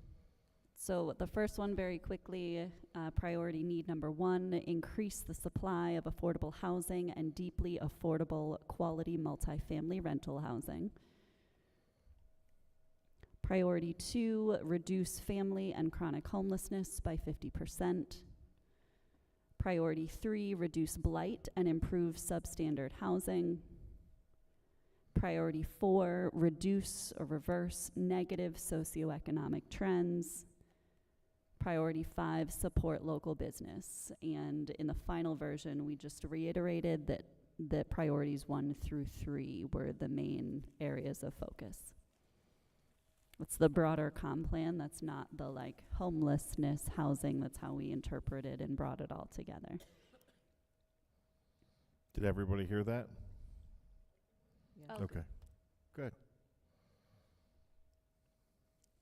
So the first one, very quickly, priority need number 1, increase the supply of affordable housing and deeply affordable quality multifamily rental housing. Priority 2, reduce family and chronic homelessness by 50%. Priority 3, reduce blight and improve substandard housing. Priority 4, reduce or reverse negative socioeconomic trends. Priority 5, support local business. And in the final version, we just reiterated that priorities 1 through 3 were the main areas of focus. It's the broader comm plan. That's not the like homelessness housing. That's how we interpreted and brought it all together. Did everybody hear that? Yeah. Oh. Okay, good.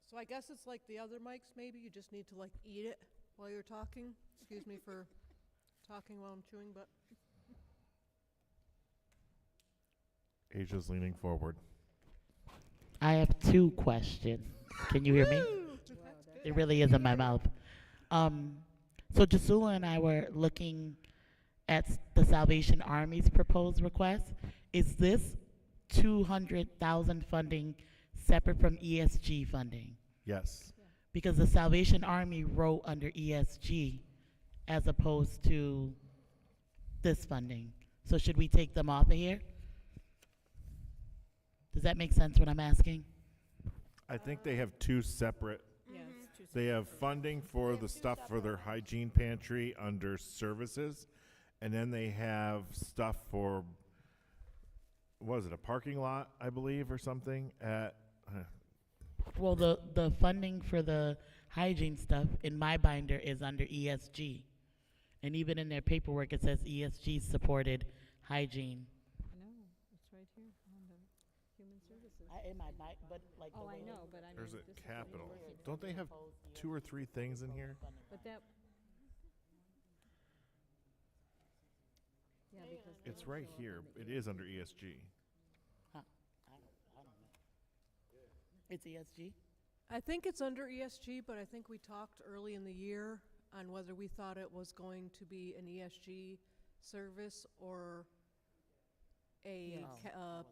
So I guess it's like the other mics, maybe you just need to like eat it while you're talking. Excuse me for talking while I'm chewing, but. Asia's leaning forward. I have 2 questions. Can you hear me? It really is in my mouth. So Jasula and I were looking at the Salvation Army's proposed request. Is this 200,000 funding separate from ESG funding? Yes. Because the Salvation Army wrote under ESG as opposed to this funding. So should we take them off of here? Does that make sense what I'm asking? I think they have 2 separate. They have funding for the stuff for their hygiene pantry under services, and then they have stuff for, what is it, a parking lot, I believe, or something at. Well, the funding for the hygiene stuff in my binder is under ESG. And even in their paperwork, it says ESG supported hygiene. No, it's right here on the human services. In my mic, but like. Oh, I know, but I mean. There's this a is capital. what we're- Don't they have 2 or 3 things in here? But that. Yeah, because. they It's don't right show up here. on the It is under ESG. I don't know. It's ESG? I think it's under ESG, but I think we talked early in the year on whether we thought it was going to be an ESG service or a No, ca- I wasn't here for that.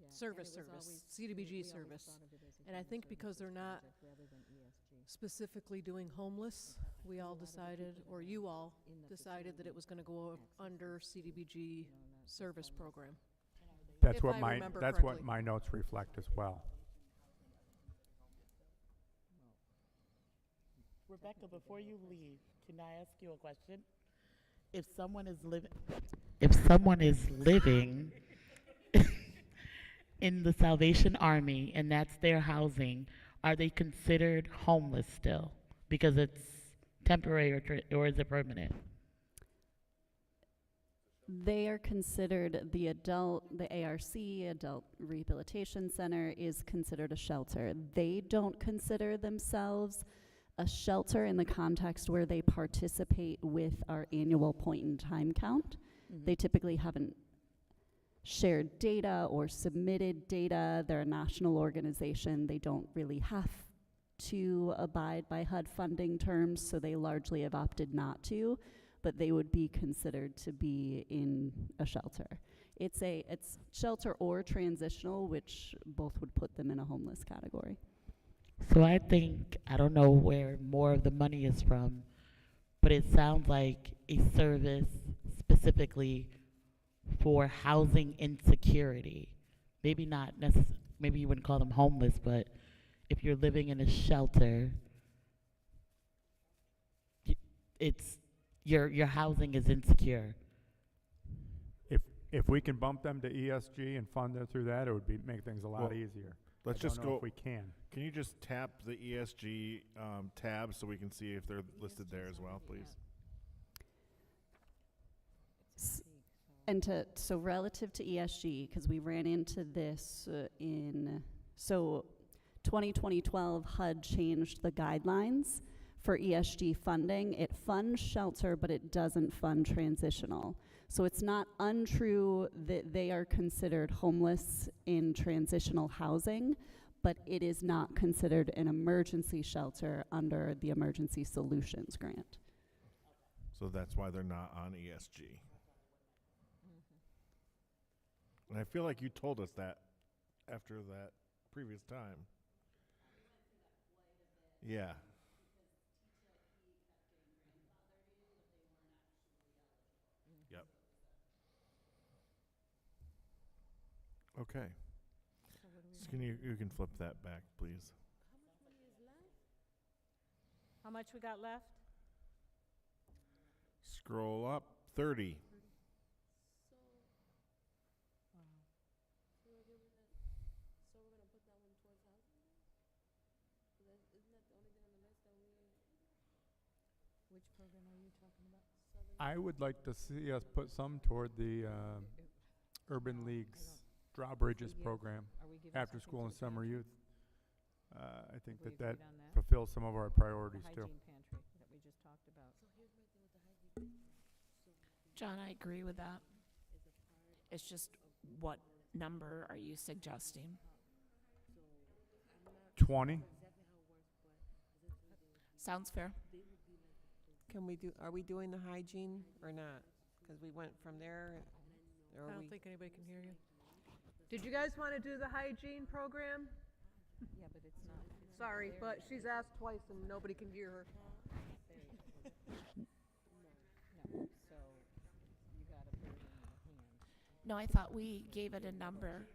Yeah, and service, it was always- CDBG we always service. thought of it as a And I human think because they're services not project rather than ESG. specifically doing homeless, we all decided, or you all In the decided that it was gonna go under CDBG service program. That's If what I my, remember that's what correctly. my notes reflect as well. Rebecca, before you leave, can I ask you a question? If someone is living, If someone is living in the Salvation Army and that's their housing, are they considered homeless still? Because it's temporary or is it permanent? They are considered the ARC, Adult Rehabilitation Center, is considered a shelter. They don't consider themselves a shelter in the context where they participate with our annual point in time count. They typically haven't shared data or submitted data. They're a national organization. They don't really have to abide by HUD funding terms, so they largely have opted not to, but they would be considered to be in a shelter. It's shelter or transitional, which both would put them in a homeless category. So I think, I don't know where more of the money is from, but it sounds like a service specifically for housing insecurity. Maybe not maybe you wouldn't call them homeless, but if you're living in a shelter, it's your housing is insecure. If we can bump them to ESG and fund them through that, it would make things a lot Well, easier. Let's I don't just know go. if we can. Can you just tap the ESG tab so we can see if they're listed there as well, please? And so relative to ESG, because we ran into this so 2012 HUD changed the guidelines for ESG funding. It funds shelter, but it doesn't fund transitional. So it's not untrue that they are considered homeless in transitional housing, but it is not considered an emergency shelter under the Emergency Solutions Grant. So that's why they're not on ESG. And I feel like you told us that after that previous time. Yeah. Yep. Okay. So can you can flip that back, please? How much we got left? Scroll up 30. Which program are you talking about? I would like to see us put some toward the Urban League's Drawbridges program, after school and summer youth. I think We that agreed on that? fulfills some of our priorities The too. hygiene pantry that we just talked about. John, I agree with that. It's just, what number are you suggesting? 20? Sounds fair. Can we do, are we doing the hygiene or not? Because we went from there, or I are don't we? think anybody can hear you. Did you guys want to do the hygiene program? Yeah, but it's not. Sorry, but she's asked twice and nobody can hear her. No, so you gotta put it in your hand. No, I thought we gave it a number.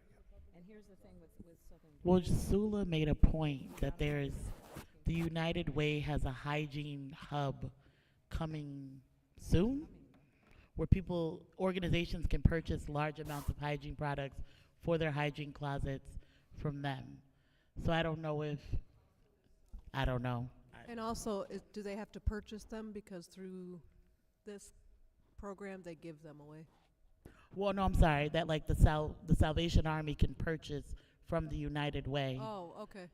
And here's the thing with Southern. Well, Sula made a point that the United Way has a hygiene hub coming soon, where organizations can purchase large amounts of hygiene products for their hygiene closets from them. So I don't know. And also, do they have to purchase them? Because through this program, they give them away. Well, no, I'm sorry. That like the Salvation Army can purchase from the United Way Oh, okay.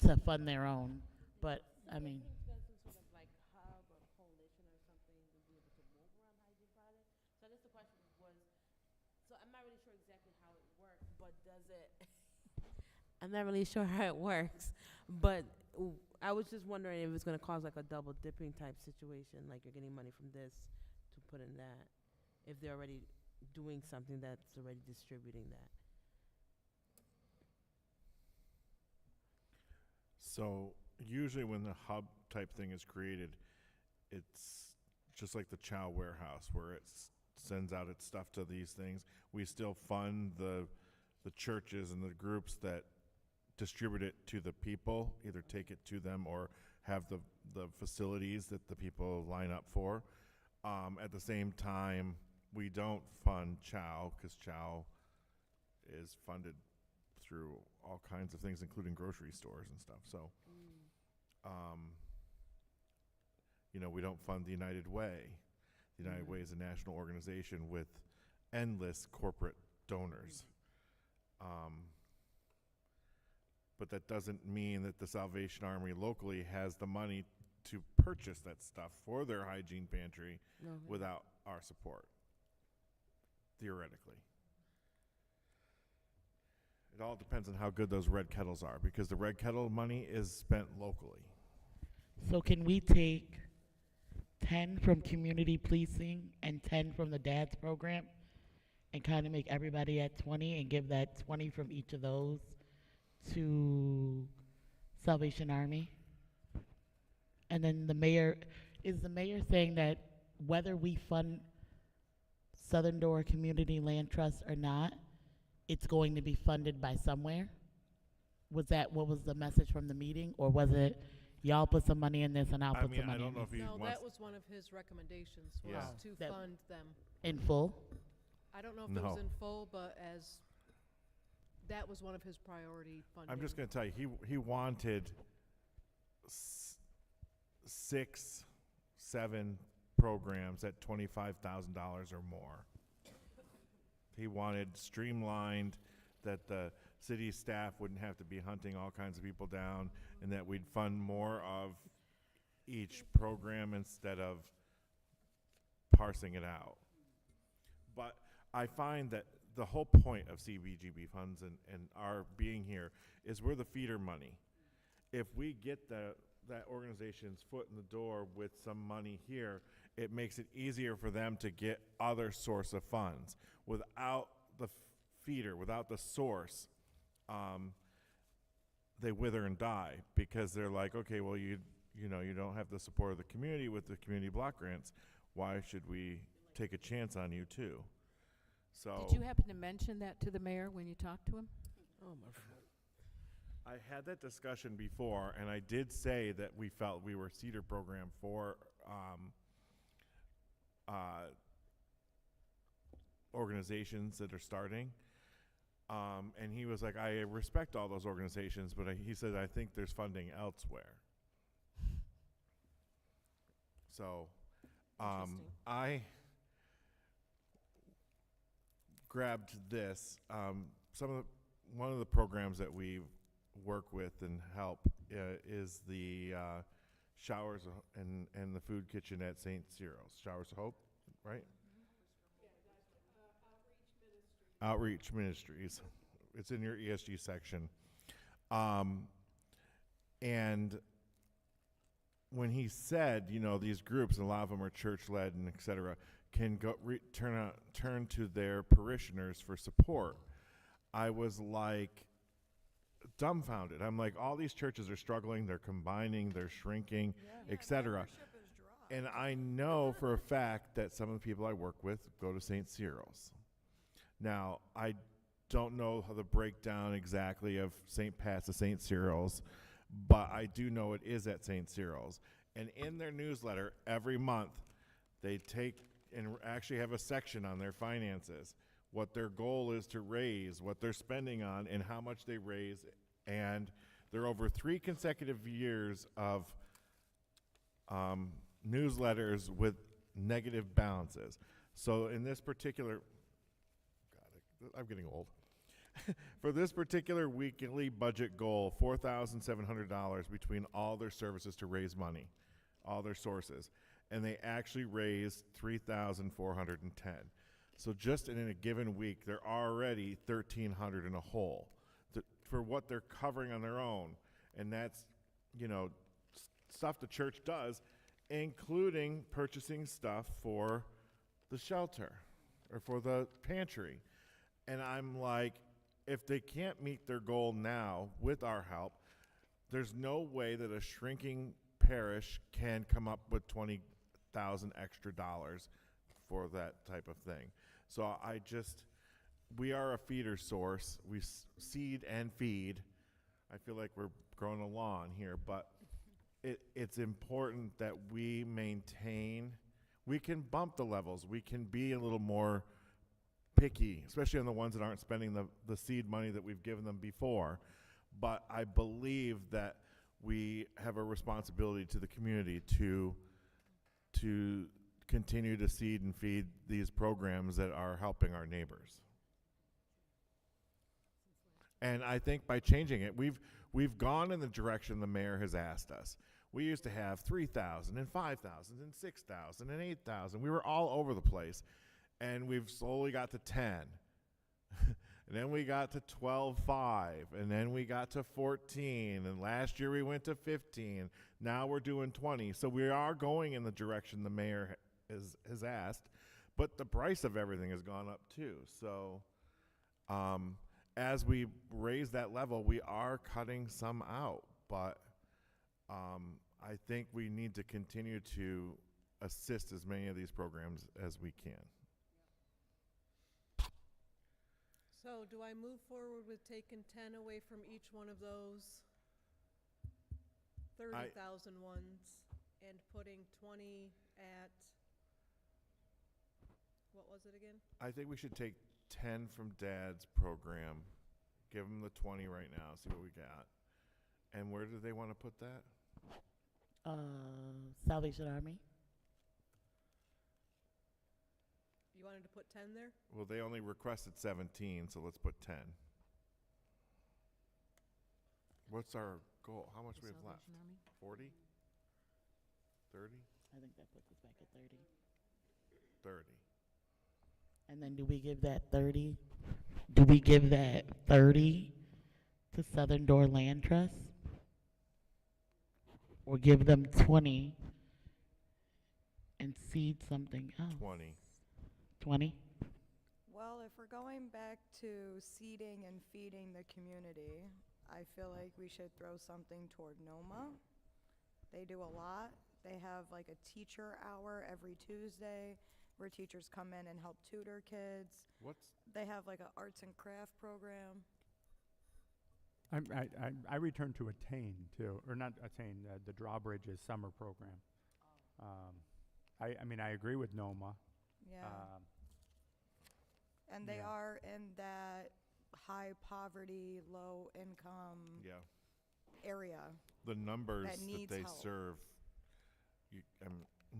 to fund their own. But I mean, I'm not really sure how it works, but I was just wondering if it's going to cause like a double dipping type situation, like you're getting money from this to put in that, if they're already doing something that's already distributing that. So usually when the hub type thing is created, it's just like the Chow warehouse where it sends out its stuff to these things. We still fund the churches and the groups that distribute it to the people, either take it to them or have the facilities that the people line up for. At the same time, we don't fund Chow because Chow is funded through all kinds of things, including grocery stores and stuff. So, we don't fund the United Way. The United Way is a national organization with endless corporate donors. But that doesn't mean that the Salvation Army locally has the money to purchase that stuff for their hygiene pantry without our support, theoretically. It all depends on how good those red kettles are, because the red kettle money is spent locally. so can we take 10 from community policing and 10 from the DADS program and kind of make everybody at 20 and give that 20 from each of those to Salvation Army? And then is the mayor saying that whether we fund Southern Door Community Land Trust or not, it's going to be funded by somewhere? Was that what was the message from the meeting, or was it y'all put some money in this and I'll put some money I don't in know this? if he No, wants that was one of his recommendations, was Yeah. to That- fund them. In full? I don't know if it was No. in full, but as that was one of his priority funding. I'm just going to tell you, he wanted 6, 7 programs at $25,000 or more. He wanted streamlined, that the city staff wouldn't have to be hunting all kinds of people down, and that we'd fund more of each program instead of parsing it out. But I find that the whole point of CBGB funds and our being here is we're the feeder money. If we get that organization's foot in the door with some money here, it makes it easier for them to get other source of funds. Without the feeder, without the source, they wither and die, because they're like, okay, well, you don't have the support of the community with the community block grants. Why should we take a chance on you too? So Did you happen to mention that to the mayor when you talked to him? Oh, my friend. I had that discussion before, and I did say that we felt we were a cedar program for organizations that are starting. And he was like, I respect all those organizations, but he said, I think there's funding elsewhere. So I grabbed this. One of the programs that we work with and help is the Showers and the Food Kitchen at St. Cyril's. Showers of Hope, right? Outreach Ministries. It's in your ESG section. And when he said, these groups, and a lot of them are church-led and et cetera, can go turn to their parishioners for support, I was like dumbfounded. I'm like, all these churches are struggling, they're combining, they're shrinking, et cetera. And I know for a fact that some of the people I work with go to St. Cyril's. Now, I don't know how the breakdown exactly of St. Pat's to St. Cyril's, but I do know it is at St. Cyril's. And in their newsletter, every month, they take and actually have a section on their finances, what their goal is to raise, what they're spending on, and how much they raise. And they're over 3 consecutive years of newsletters with negative balances. So in this particular, I'm getting old. For this particular weekly budget goal, $4,700 between all their services to raise money, all their sources, and they actually raised $3,410. So just in a given week, they're already $1,300 in a hole for what they're covering on their own, and that's stuff the church does, including purchasing stuff for the shelter or for the pantry. And I'm like, if they can't meet their goal now with our help, there's no way that a shrinking parish can come up with $20,000 extra dollars for that type of thing. So we are a feeder source. We seed and feed. I feel like we're growing a lawn here, but it's important that we maintain. We can bump the levels. We can be a little more picky, especially on the ones that aren't spending the seed money that we've given them before. But I believe that we have a responsibility to the community to continue to seed and feed these programs that are helping our neighbors. And I think by changing it, we've gone in the direction the mayor has asked us. We used to have 3,000 and 5,000 and 6,000 and 8,000. We were all over the place. And we've slowly got to 10. And then we got to 12.5. And then we got to 14. And last year we went to 15. Now we're doing 20. So we are going in the direction the mayor has asked. But the price of everything has gone up too. So as we raise that level, we are cutting some out. But I think we need to continue to assist as many of these programs as we can. So do I move forward with taking 10 away from each one of those 30,000 ones and putting 20 at, what was it again? I think we should take 10 from Dad's program Give them the 20 right now, see what we got. And where do they want to put that? Salvation Army. You wanted to put 10 there? Well, they only requested 17, so let's put 10. What's our goal? How much we have left? 40? 30? I think that puts us back at 30. 30. And then do we give that 30? Do we give that 30 to Southern Door Land Trust? Or give them 20 and seed something else? 20. 20? Well, if we're going back to seeding and feeding the community, I feel like we should throw something toward NOMA. They do a lot. They have like a teacher hour every Tuesday where teachers come in and help tutor kids. They have like an arts and craft program. I returned to Attain too, or not Attain, the Drawbridges summer program. I mean, I agree with NOMA. Yeah. And they yeah. are in that high poverty, low income area. The numbers that that needs they help. serve,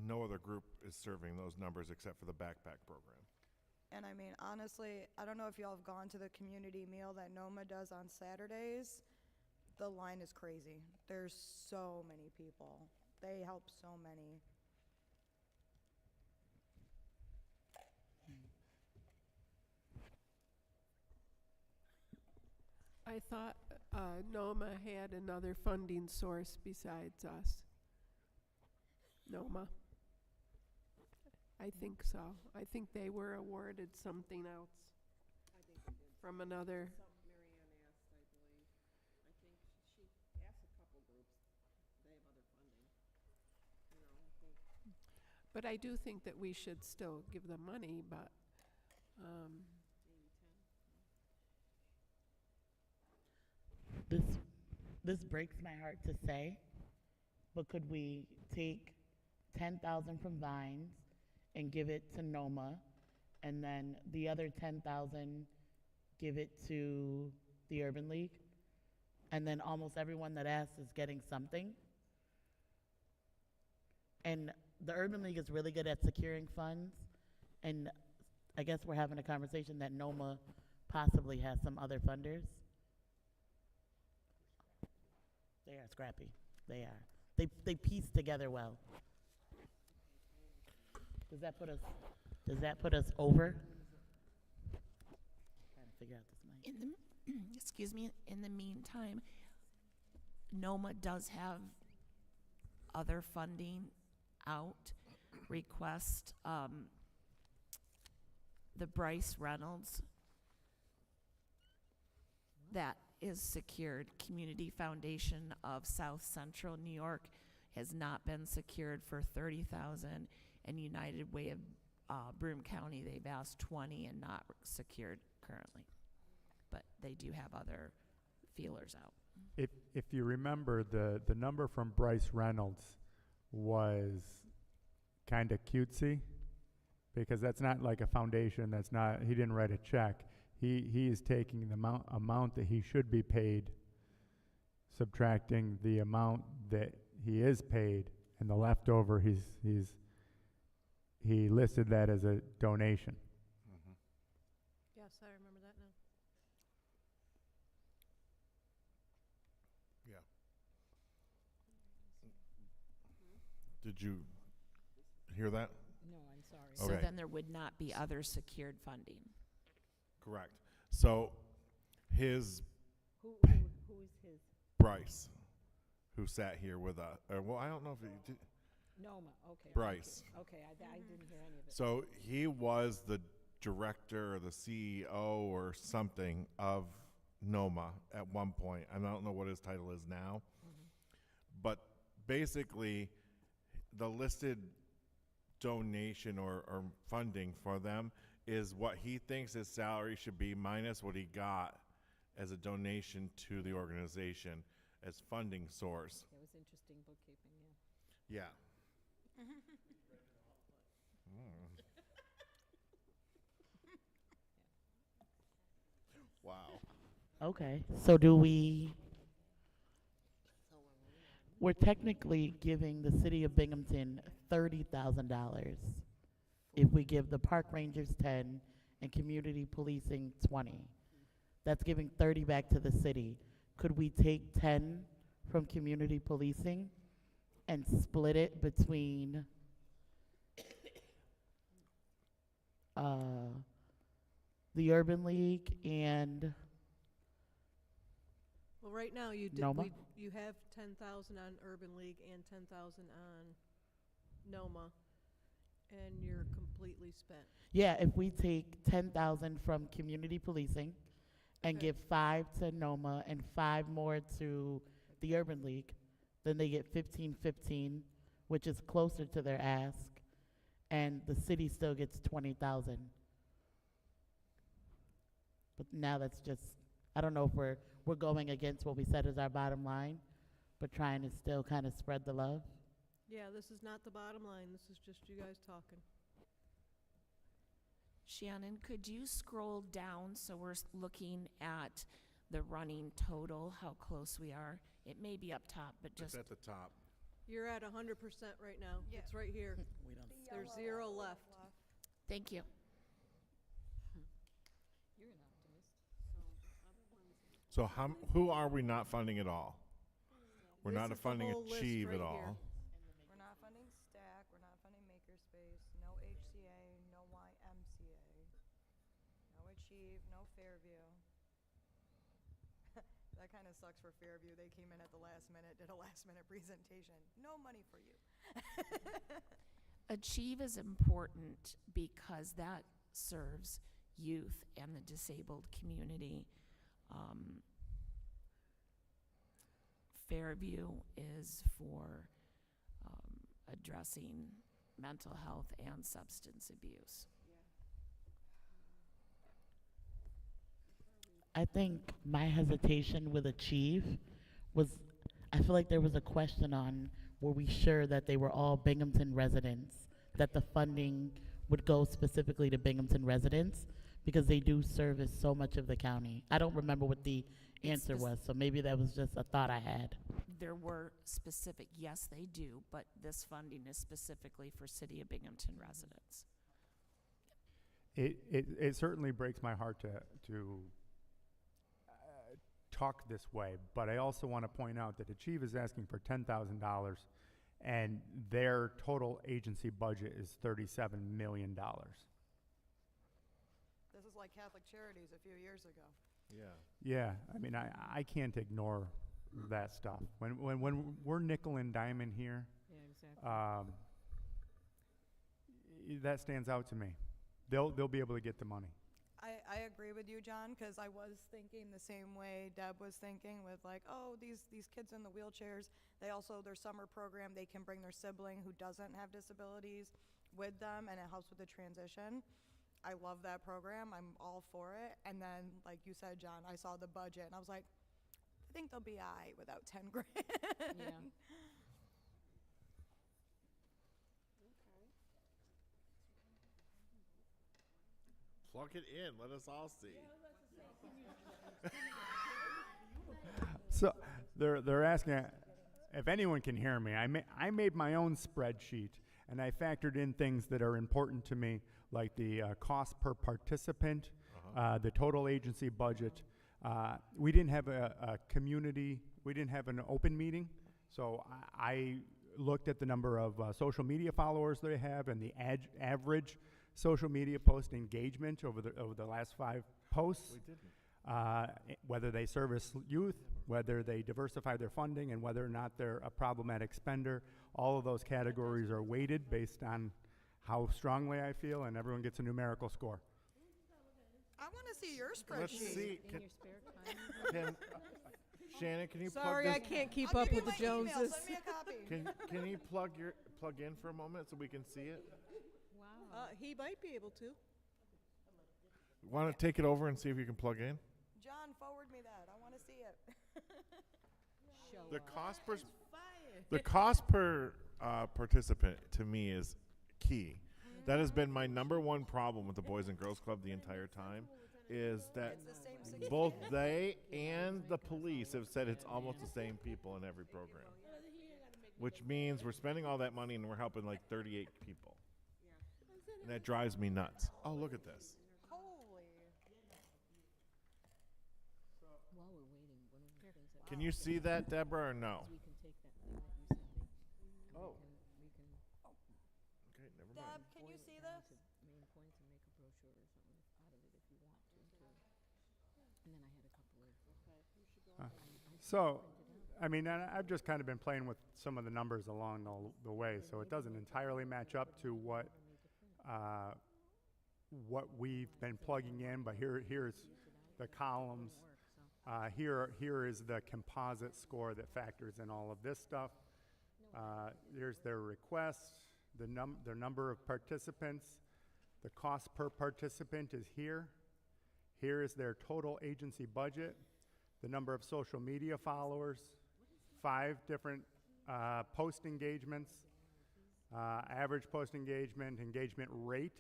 no other group is serving those numbers except for the backpack program. And I mean, honestly, I don't know if y'all have gone to the community meal that NOMA does on Saturdays. The line is crazy. There's so many people. They help so many. I thought NOMA had another funding source besides us. NOMA. I think so. I think they were awarded something else from another. Marianne asked, I believe. I think she asked a couple groups. They have other funding. You know, I think. But I do think that we should still give them money, but This breaks my heart to say, but could we take 10,000 from Vines and give it to NOMA, and then the other 10,000 give it to the Urban League, and then almost everyone that asks is getting something? And the Urban League is really good at securing funds, and I guess we're having a conversation that NOMA possibly has some other funders. They are scrappy. They are. They piece together well. Does that put us over? Trying to figure out this mic. In the, excuse me, in the meantime, NOMA does have other funding out. Request the Bryce Reynolds that is secured. Community Foundation of South Central New York has not been secured for $30,000, and United Way of Broome County, they've asked 20 and not secured currently, but they do have other feelers out. If you remember, the number from Bryce Reynolds was kind of cutesy, because that's not like a foundation. That's not. He didn't write a check. He is taking the amount that he should be paid, subtracting the amount that he is paid, and the leftover he listed that as a donation. Mm-hmm. Yes, I remember that now. Yeah. Did you hear that? No, I'm sorry. So Okay. then there would not be other secured funding. Correct. So his Who is his? Bryce, who sat here with us, well, I don't know if he did. NOMA, okay. Bryce. Okay, I didn't hear any of it. So he was the director or the CEO or something of NOMA at one point. I don't know what his title is now. Mm-hmm. But basically, the listed donation or funding for them is what he thinks his salary should be minus what he got as a donation to the organization as funding source. That was interesting bookkeeping, Yeah. yeah. Wow. Okay, so we're technically giving the city of Binghamton $30,000 if we give the park rangers 10 and community policing 20. That's giving 30 back to the city. Could we take 10 from community policing and split it between the Urban League and Well, right now you did, NOMA? you have 10,000 on Urban League and 10,000 on NOMA, and you're completely spent. Yeah, if we take 10,000 from community policing and Okay. give 5 to NOMA and 5 more to the Urban League, then they get 15, which is closer to their ask, and the city still gets 20,000. But now that's just, I don't know if we're going against what we said is our bottom line, but trying to still kind of spread the love. Yeah, this is not the bottom line, this is just you guys talking. Shannon, could you scroll down so we're looking at the running total, how close we are? It may be up top, but It's just, at the top. You're at 100% right now, it's right here. We don't. There's 0 left. thank you. You're an optimist. So who are we not funding at all? We're This not is the funding whole list Achieve right at here. all. We're not funding Cdac, we're not funding Makerspace, no HCA, no YMCA, no Achieve, no Fairview. That kind of sucks for Fairview. They came in at the last minute, did a last minute presentation. No money for you. Achieve is important because that serves youth and the disabled community. Fairview is for addressing mental health and substance abuse. I think my hesitation with Achieve was, I feel like there was a question on, were we sure that they were all Binghamton residents, that the funding would go specifically to Binghamton residents, because they do service so much of the county. I don't remember what the answer was, so maybe that was just a thought I had. There were specific, yes, they do, but this funding is specifically for City of Binghamton residents. It certainly breaks my heart to talk this way, but I also want to point out that Achieve is asking for $10,000 and their total agency budget is $37 million. This is like Catholic Charities a few years ago. Yeah. Yeah, I mean, I can't ignore that stuff. When we're nickel and diamond here, Yeah, exactly. that stands out to me. They'll be able to get the money. I agree with you, John, because I was thinking the same way Deb was thinking with like, oh, these kids in the wheelchairs, their summer program, they can bring their sibling who doesn't have disabilities with them, and it helps with the transition. I love that program. I'm all for it. And then, like you said, John, I saw the budget, and I was like, I think they'll be all right without 10 grand. Yeah. Plug it in. Let us all see. So they're asking if anyone can hear me. I made my own spreadsheet, and I factored in things that are important to me, like the cost per participant, the total agency budget. We didn't have we didn't have an open meeting, so I looked at the number of social media followers they have and the average social media post engagement over the last 5 posts. We didn't. Whether they service youth, whether they diversify their funding, and whether or not they're a problematic spender. All of those categories are weighted based on how strongly I feel, and everyone gets a numerical score. I want to see your spreadsheet. Let's see. In your spare time. Shannon, can you Sorry, plug I this? can't keep I'll up give you with the my email. Joneses. Send me a copy. Can you plug in for a moment so we can see it? Wow. He might be able to. Want to take it over and see if you can plug in? John, forward me that. I want to see it. The cost per participant to me is key. That has been my #1 problem with the Boys and Girls Club the entire time. Is that It's the same Both they and the police have said it's almost the same people in every program. Which means we're spending all that money and we're helping like 38 people. And that drives me nuts. Oh, look at this. Holy. While we're waiting, one of the things that Can you see that, Deborah, or no? we can take that thing that you sent me. and Oh. We can Okay, never Deb, mind. can you boil see it down this? to main points and make a brochure or something out of it if you want to, too. And then I had a couple of. So, I mean, I've just kind of been playing with some of the numbers along the way, so it doesn't entirely match up to what we've been plugging in, but here's the columns. Here is the composite score that factors in all of this stuff. There's their requests, their number of participants. The cost per participant is here. Here is their total agency budget, the number of social media followers, 5 different post engagements, average post engagement, engagement rate,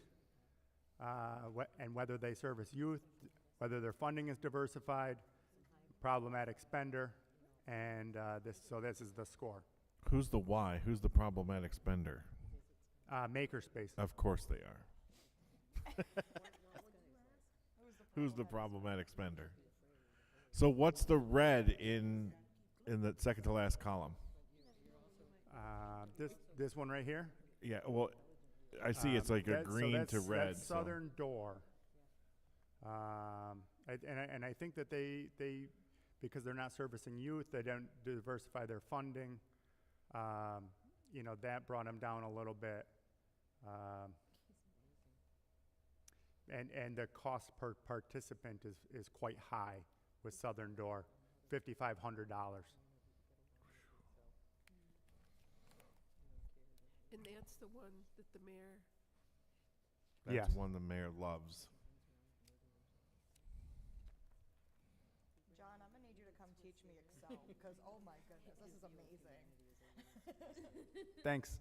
and whether they service youth, whether their funding is diversified, problematic spender, and this is the score. Who's the why? Who's the problematic spender? Makerspace. Of course they are. Who's the problematic spender? So what's the red in the second to last column? This one right here. Yeah, well, I see it's like a green to red. That's Southern Door. And I think that they because they're not servicing youth, they don't diversify their funding. That brought them down a little bit. And the cost per participant is quite high with Southern Door, $5,500. And that's the one that the mayor, That's Yes. one the mayor loves. John, I'm gonna need you to come teach me Excel because oh my goodness, this is amazing. Thanks.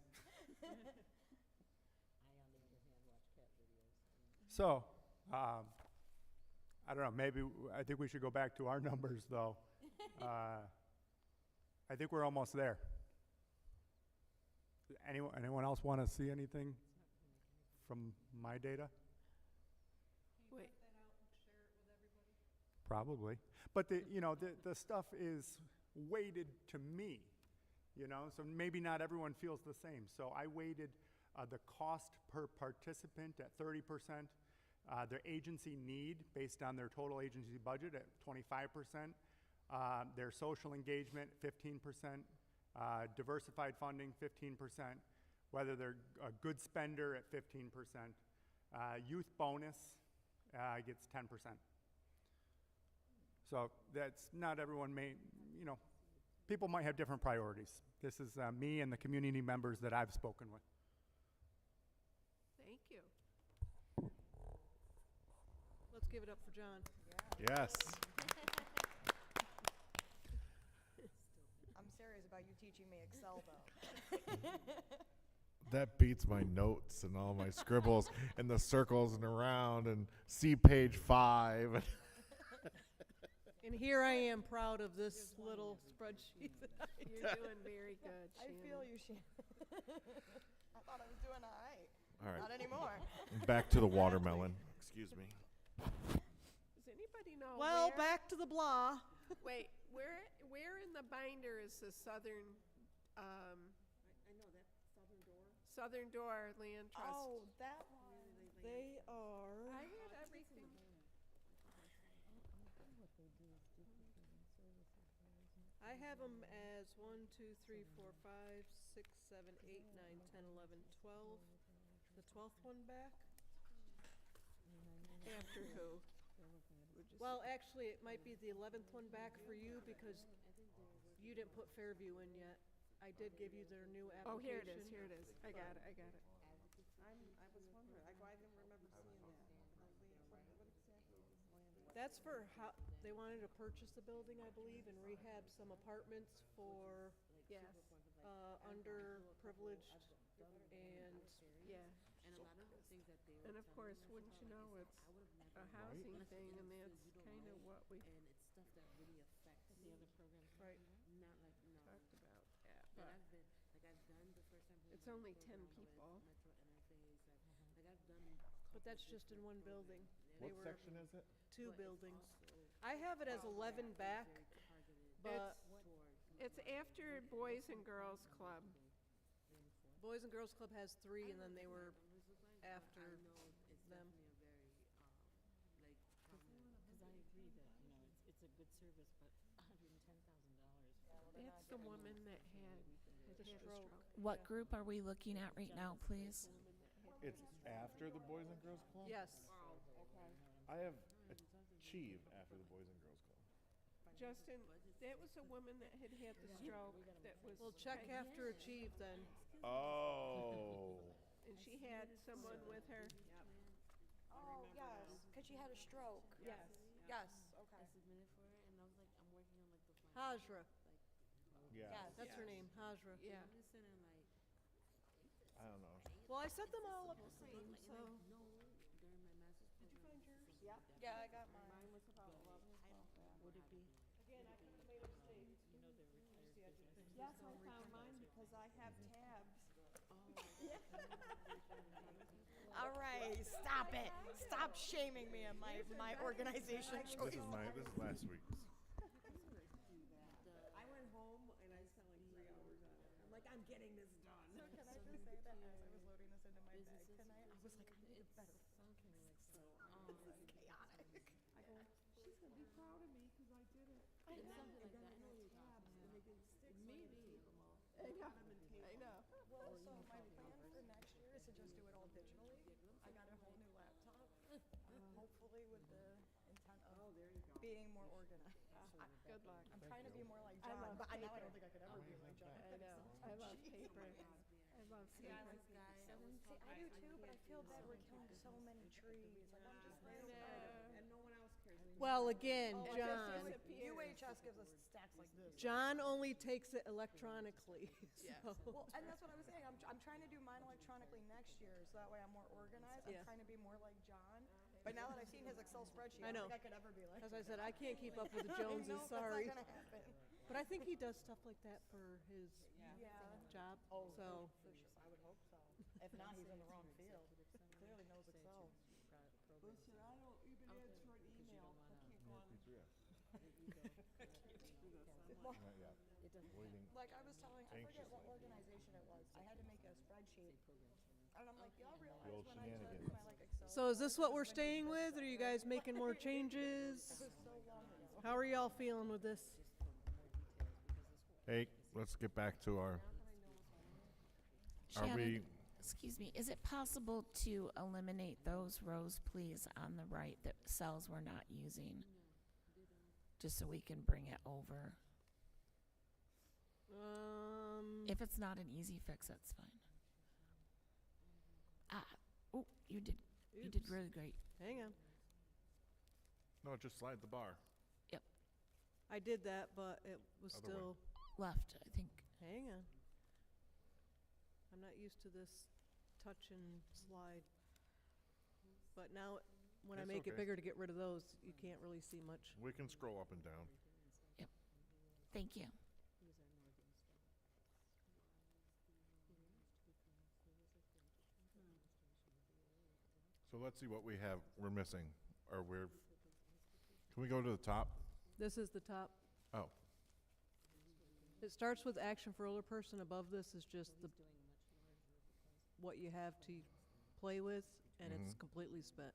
So, I don't know, I think we should go back to our numbers, though. I think we're almost there. Anyone else want to see anything from my data? wait, Probably. But the stuff is weighted to me, so maybe not everyone feels the same. So I weighted the cost per participant at 30%, their agency need based on their total agency budget at 25%, their social engagement 15%, diversified funding 15%, whether they're a good spender at 15%, youth bonus gets 10%. So that's not everyone people might have different priorities. This is me and the community members that I've spoken with. thank you. Let's give it up for John. Yes. I'm serious about you teaching me Excel though. That beats my notes and all my scribbles and the circles and around and see page 5. And here I am, proud of this little spreadsheet. You're doing very good, I Shannon. feel you, Shannon. I thought I was doing all right. All right. Not anymore. Back to the watermelon. Excuse me. Does anybody know Well, where? back to the blah. Wait, where in the binder is the Southern, I know that Southern Door. Southern Door Land Trust? Oh, that one. They are. I had everything. I have them as 1, 2, 3, 4, 5, 6, 7, 8, 9, 10, 11, 12. The 12th one back? After who? Well, actually, it might be the 11th one back for you because you didn't put Fairview in yet. I did give you their new application. Oh, here it is, here it is. I got it. I was wondering, I didn't remember seeing that. What exactly is land? That's for how, they wanted to purchase the building, I believe, and rehab some apartments for Yes, underprivileged and yeah. And a lot of the things that they And of course, wouldn't you know, it's a housing thing, and that's kind of what we And it's stuff that really affects The other programs. Right. not like no. talked about that, And but I've been like I've done the first time. it's only 10 people. Metro interface. Like I've done. But that's just in one building. They What were section is it? two buildings. I have it as 11 back, but It's after Boys and Girls Club. Boys and Girls Club has 3, and then they were after them. Because I agree that, you know, it's a good service, but $110,000. That's the woman that had a stroke. What group are we looking at right now, please? It's after the Boys and Girls Club? Yes. I have Achieve after the Boys and Girls Club. Justin, that was a woman that had the stroke that was. Well, check after Achieve then. Oh. And she had someone with her. Oh, yes, because she had a stroke. Yes. Yes, okay. I submitted for it, and I was like, I'm working on like the final. Hajra. Yeah. Yes. That's her name, Hajra. Yeah. I'm just sitting like. I don't know. Well, I set them all up the same, so. No, during my master's program. Did you find yours? Yeah, I got mine. Mine was about 11 as well. Would it be? Again, I could have made a mistake. You know, they're retired business. Yes, I found mine because I have tabs. All right, stop it. Stop shaming me and my organization This choice. is last week's. I went home and I spent like 3 hours on it. I'm like, I'm getting this done. So can I just say that as I was loading this into my bag tonight, I was like, I need a better phone. This is chaotic. I go, she's gonna be proud of me because I did it. I know. And then I got tabs and they didn't stick, so I had to tape them all. I know. Well, so my plan for next year is to just do it all digitally. I got a whole new laptop, hopefully with the intent of being more organized. Good luck. I'm trying to be more like I John, love but I know I paper. don't think I could ever be like John. I know. I love paper. I love paper. See, I do too, but I feel bad we're killing so many trees. Like, I'm just there. And no one else cares. Well, again, Oh, John. UHS gives us stacks like this. John only takes it electronically. So. Well, and that's what I was saying. I'm trying to do mine electronically next year, so that way I'm more organized. Yeah. I'm trying to be more like John. But now that I've seen his Excel spreadsheet, I I know. don't think I could ever be like As I said, I can't keep up with the I Joneses, know, sorry. That's not gonna happen. But I think he does stuff like that for his Yeah. job, Oh, so. for sure. I would hope so. If not, he's in the wrong field. Clearly knows Excel. Listen, I don't even answer an email. I can't go on. Not yet. Waiting. Like I was telling, I forget what Anxiously. organization it was. I had to make a spreadsheet. And I'm like, y'all The realize old when I took shenanigans. my like Excel. So is this what we're staying with? Are you guys making more changes? It was so long ago. How are y'all feeling with this? Hey, let's get back to our. Are Shannon, we? excuse me, is it possible to eliminate those rows, please, on the right, that cells we're not using? Just so we can bring it over. If it's not an easy fix, that's fine. Oh, you did Oops. really great. Hang on. No, just slide the bar. I did that, but it was Other way. still, Left, I think. hang on. I'm not used to this touch and slide. But now, when I That's make it okay. bigger to get rid of those, you can't really see much. We can scroll up and down. Thank you. So let's see what we have. We're missing, or we're. Can we go to the top? This is the top. Oh, It starts with action for older person. Above this is just the, what you have to play with, and it's Mhm. completely spent.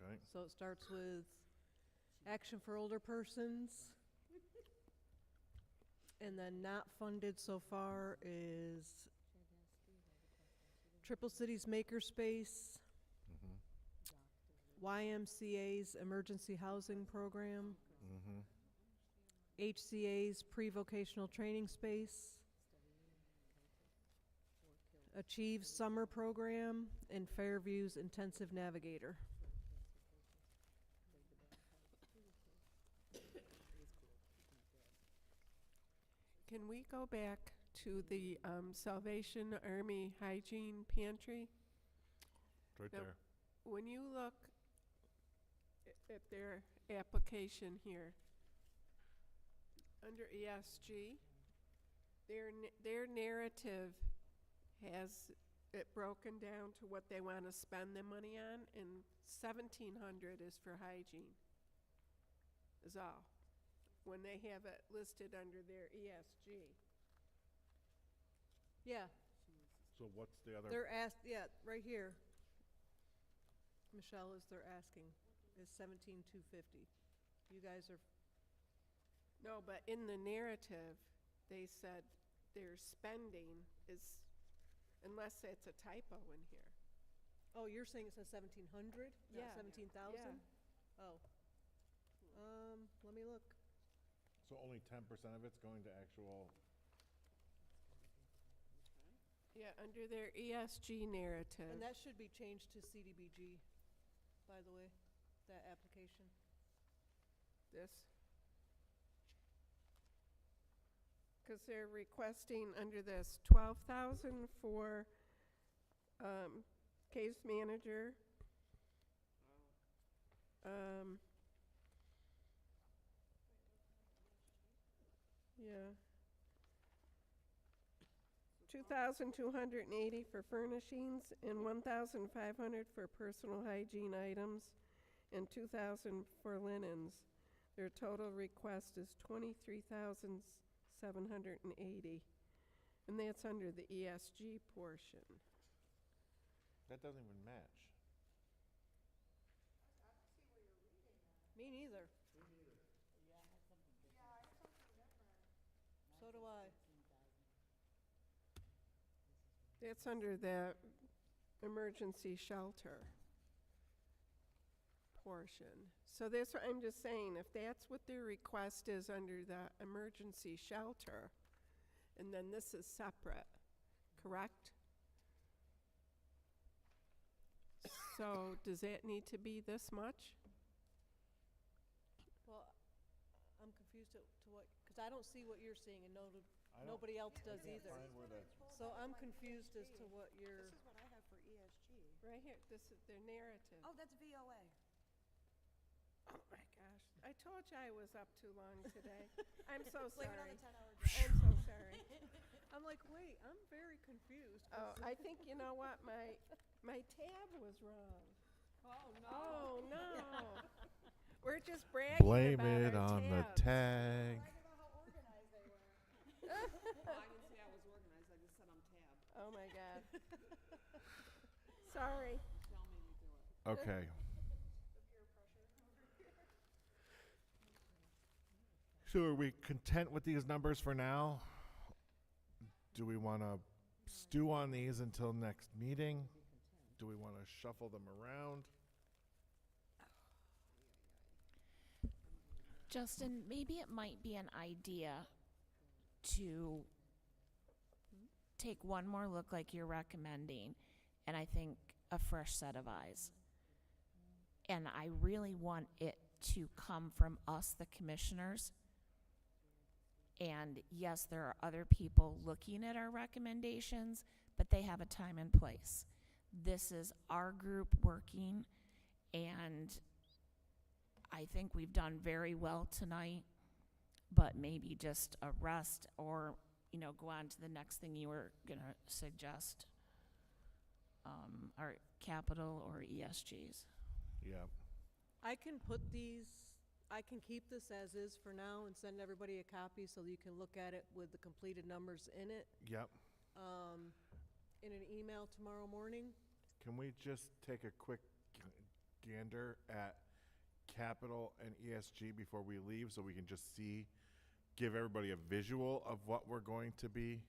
okay. So it starts with action for older persons. And then not funded so far is Triple Cities Makerspace, Mm-hmm. YMCA's Emergency Housing Program, Mm-hmm. HCA's Pre-Vocational Training Space, Achieve's Summer Program, and Fairview's Intensive Navigator. Can we go back to the Salvation Army Hygiene Pantry? It's right Now, there. When you look at their application here. Under ESG, their narrative has it broken down to what they want to spend their money on, and 1,700 is for hygiene, is all, when they have it listed under their ESG. Yeah, So what's the other? they're yeah, right here. Michelle is, they're asking, is 17,250. You guys are, No, but in the narrative, they said their spending is, unless it's a typo in here. oh, you're saying it says 1,700? Yeah. Not 17,000? Yeah. Oh. Let me look. So only 10% of it's going to actual. Yeah, under their ESG narrative. And that should be changed to CDBG, by the way, that application. This. Because they're requesting under this 12,000 for case manager. Yeah. 2,280 for furnishings and 1,500 for personal hygiene items and 2,000 for linens. Their total request is 23,780, and that's under the ESG portion. That doesn't even match. Me neither. So do I. That's under the emergency shelter portion. So that's what I'm just saying, if that's what their request is under the emergency shelter, and then this is separate, correct? So does that need to be this much? Well, I'm confused to what, because I don't see what you're seeing, and nobody else does either. So I'm confused as to what you're. This is what I have for ESG. Right here, this is their narrative. Oh, that's VOA. Oh my gosh, I told you I was up too long today. I'm so Blame it on sorry. the 10-hour drive. I'm so sorry. I'm like, wait, I'm very confused. Oh, I think, you know what, my tab was wrong. Oh, no. Oh, no. We're just bragging Blame about it our on the tabs. tag. Brag about how organized they were. Well, I didn't say I was organized, I just said I'm tabbed. Oh, my God. Sorry. Tell me to do it. Okay. So are we content with these numbers for now? Do we want to stew on these until next meeting? Do we want to shuffle them around? Justin, maybe it might be an idea to take one more look like you're recommending, and I think a fresh set of eyes. And I really want it to come from us, the commissioners. And yes, there are other people looking at our recommendations, but they have a time and place. This is our group working, and I think we've done very well tonight, but maybe just a rest or, go on to the next thing you were going to suggest, our capital or ESGs. Yeah. I can keep this as is for now and send everybody a copy so that you can look at it with the completed numbers in it, Yep. in an email tomorrow morning. Can we just take a quick gander at capital and ESG before we leave so we can just give everybody a visual of what we're going to be?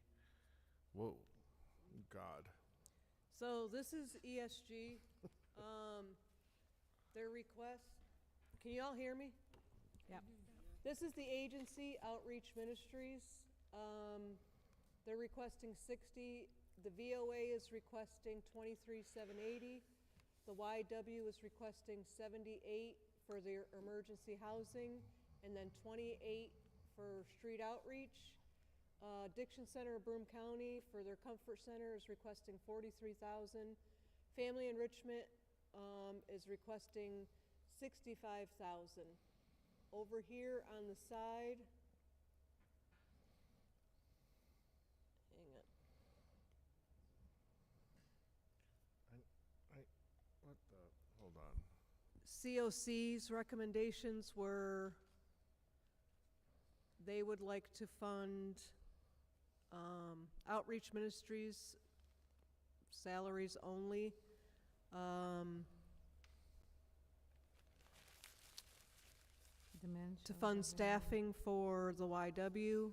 Whoa, God. So this is ESG. Their request, can you all hear me? Yeah. This is the agency, Outreach Ministries. They're requesting 60. The VOA is requesting 23,780. The YW is requesting 78 for their emergency housing, and then 28 for street outreach. Addiction Center of Broome County for their comfort center is requesting 43,000. Family Enrichment is requesting 65,000. Over here on the side, hang on. What the, hold on. COC's recommendations were they would like to fund outreach ministries, salaries only. To fund staffing for the YW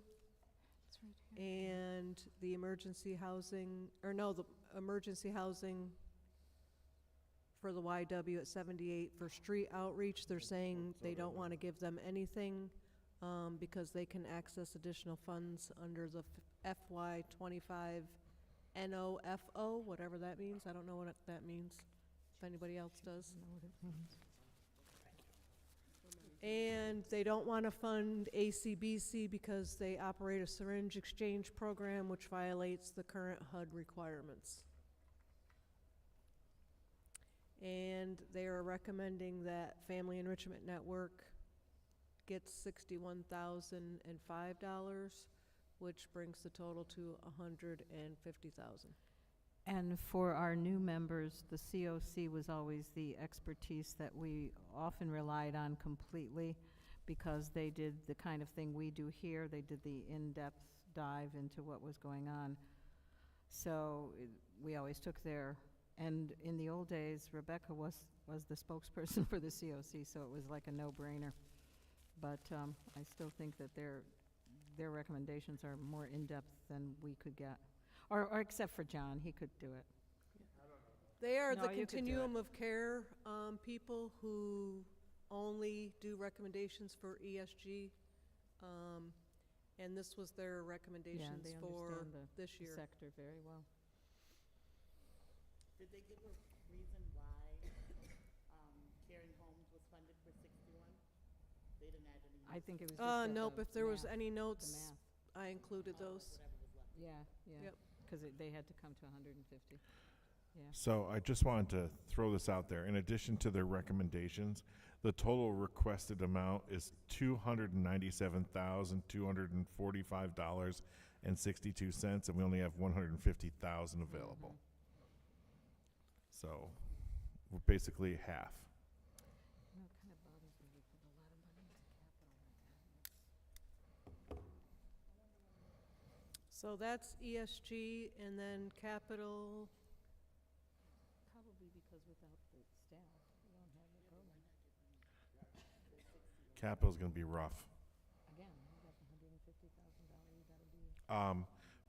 and the emergency housing, the emergency housing for the YW at 78 for street outreach. They're saying they don't want to give them anything because they can access additional funds under the FY25 NOFO, whatever that means. I don't know what that means, if anybody else does. And they don't want to fund ACBC because they operate a syringe exchange program which violates the current HUD requirements. And they are recommending that Family Enrichment Network gets $61,005, which brings the total to $150,000. And for our new members, the COC was always the expertise that we often relied on completely because they did the kind of thing we do here. They did the in-depth dive into what was going on. So we always took their, and in the old days, Rebecca was the spokesperson for the COC, so it was like a no-brainer. But I still think that their recommendations are more in-depth than we could get. Or except for John, he could do it. They are No, the you could do continuum it. of care people who only do recommendations for ESG. And this was their recommendations they for understand this the year. sector very well. Did they give a reason why Caring Homes was funded for 61? They didn't add any. I think it was just Nope, if there was math, any the notes, math. I included those. Whatever was left. Yeah, yeah. Yep. Because they had to come to 150. Yeah. So I just wanted to throw this out there. In addition to their recommendations, the total requested amount is $297,245.62, and we only have 150,000 available. So we're basically half. You know, it kind of bothers me. We put a lot of money into capital like that. So that's ESG, and then capital. Probably because without the staff, we don't have the program. Capital's going to be rough. Again, we got the $150,000 you gotta be.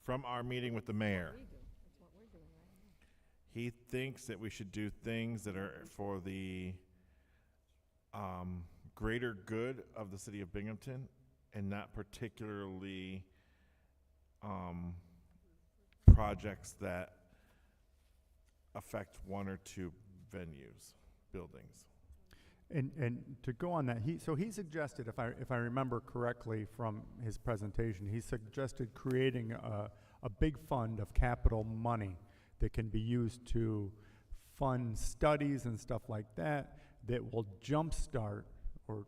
From our meeting with the mayor, We do. That's what we're doing right now. he thinks that we should do things that are for the greater good of the city of Binghamton and not particularly projects that affect one or two venues, buildings. And to go on that, he suggested, if I remember correctly from his presentation, he suggested creating a big fund of capital money that can be used to fund studies and stuff like that will jumpstart or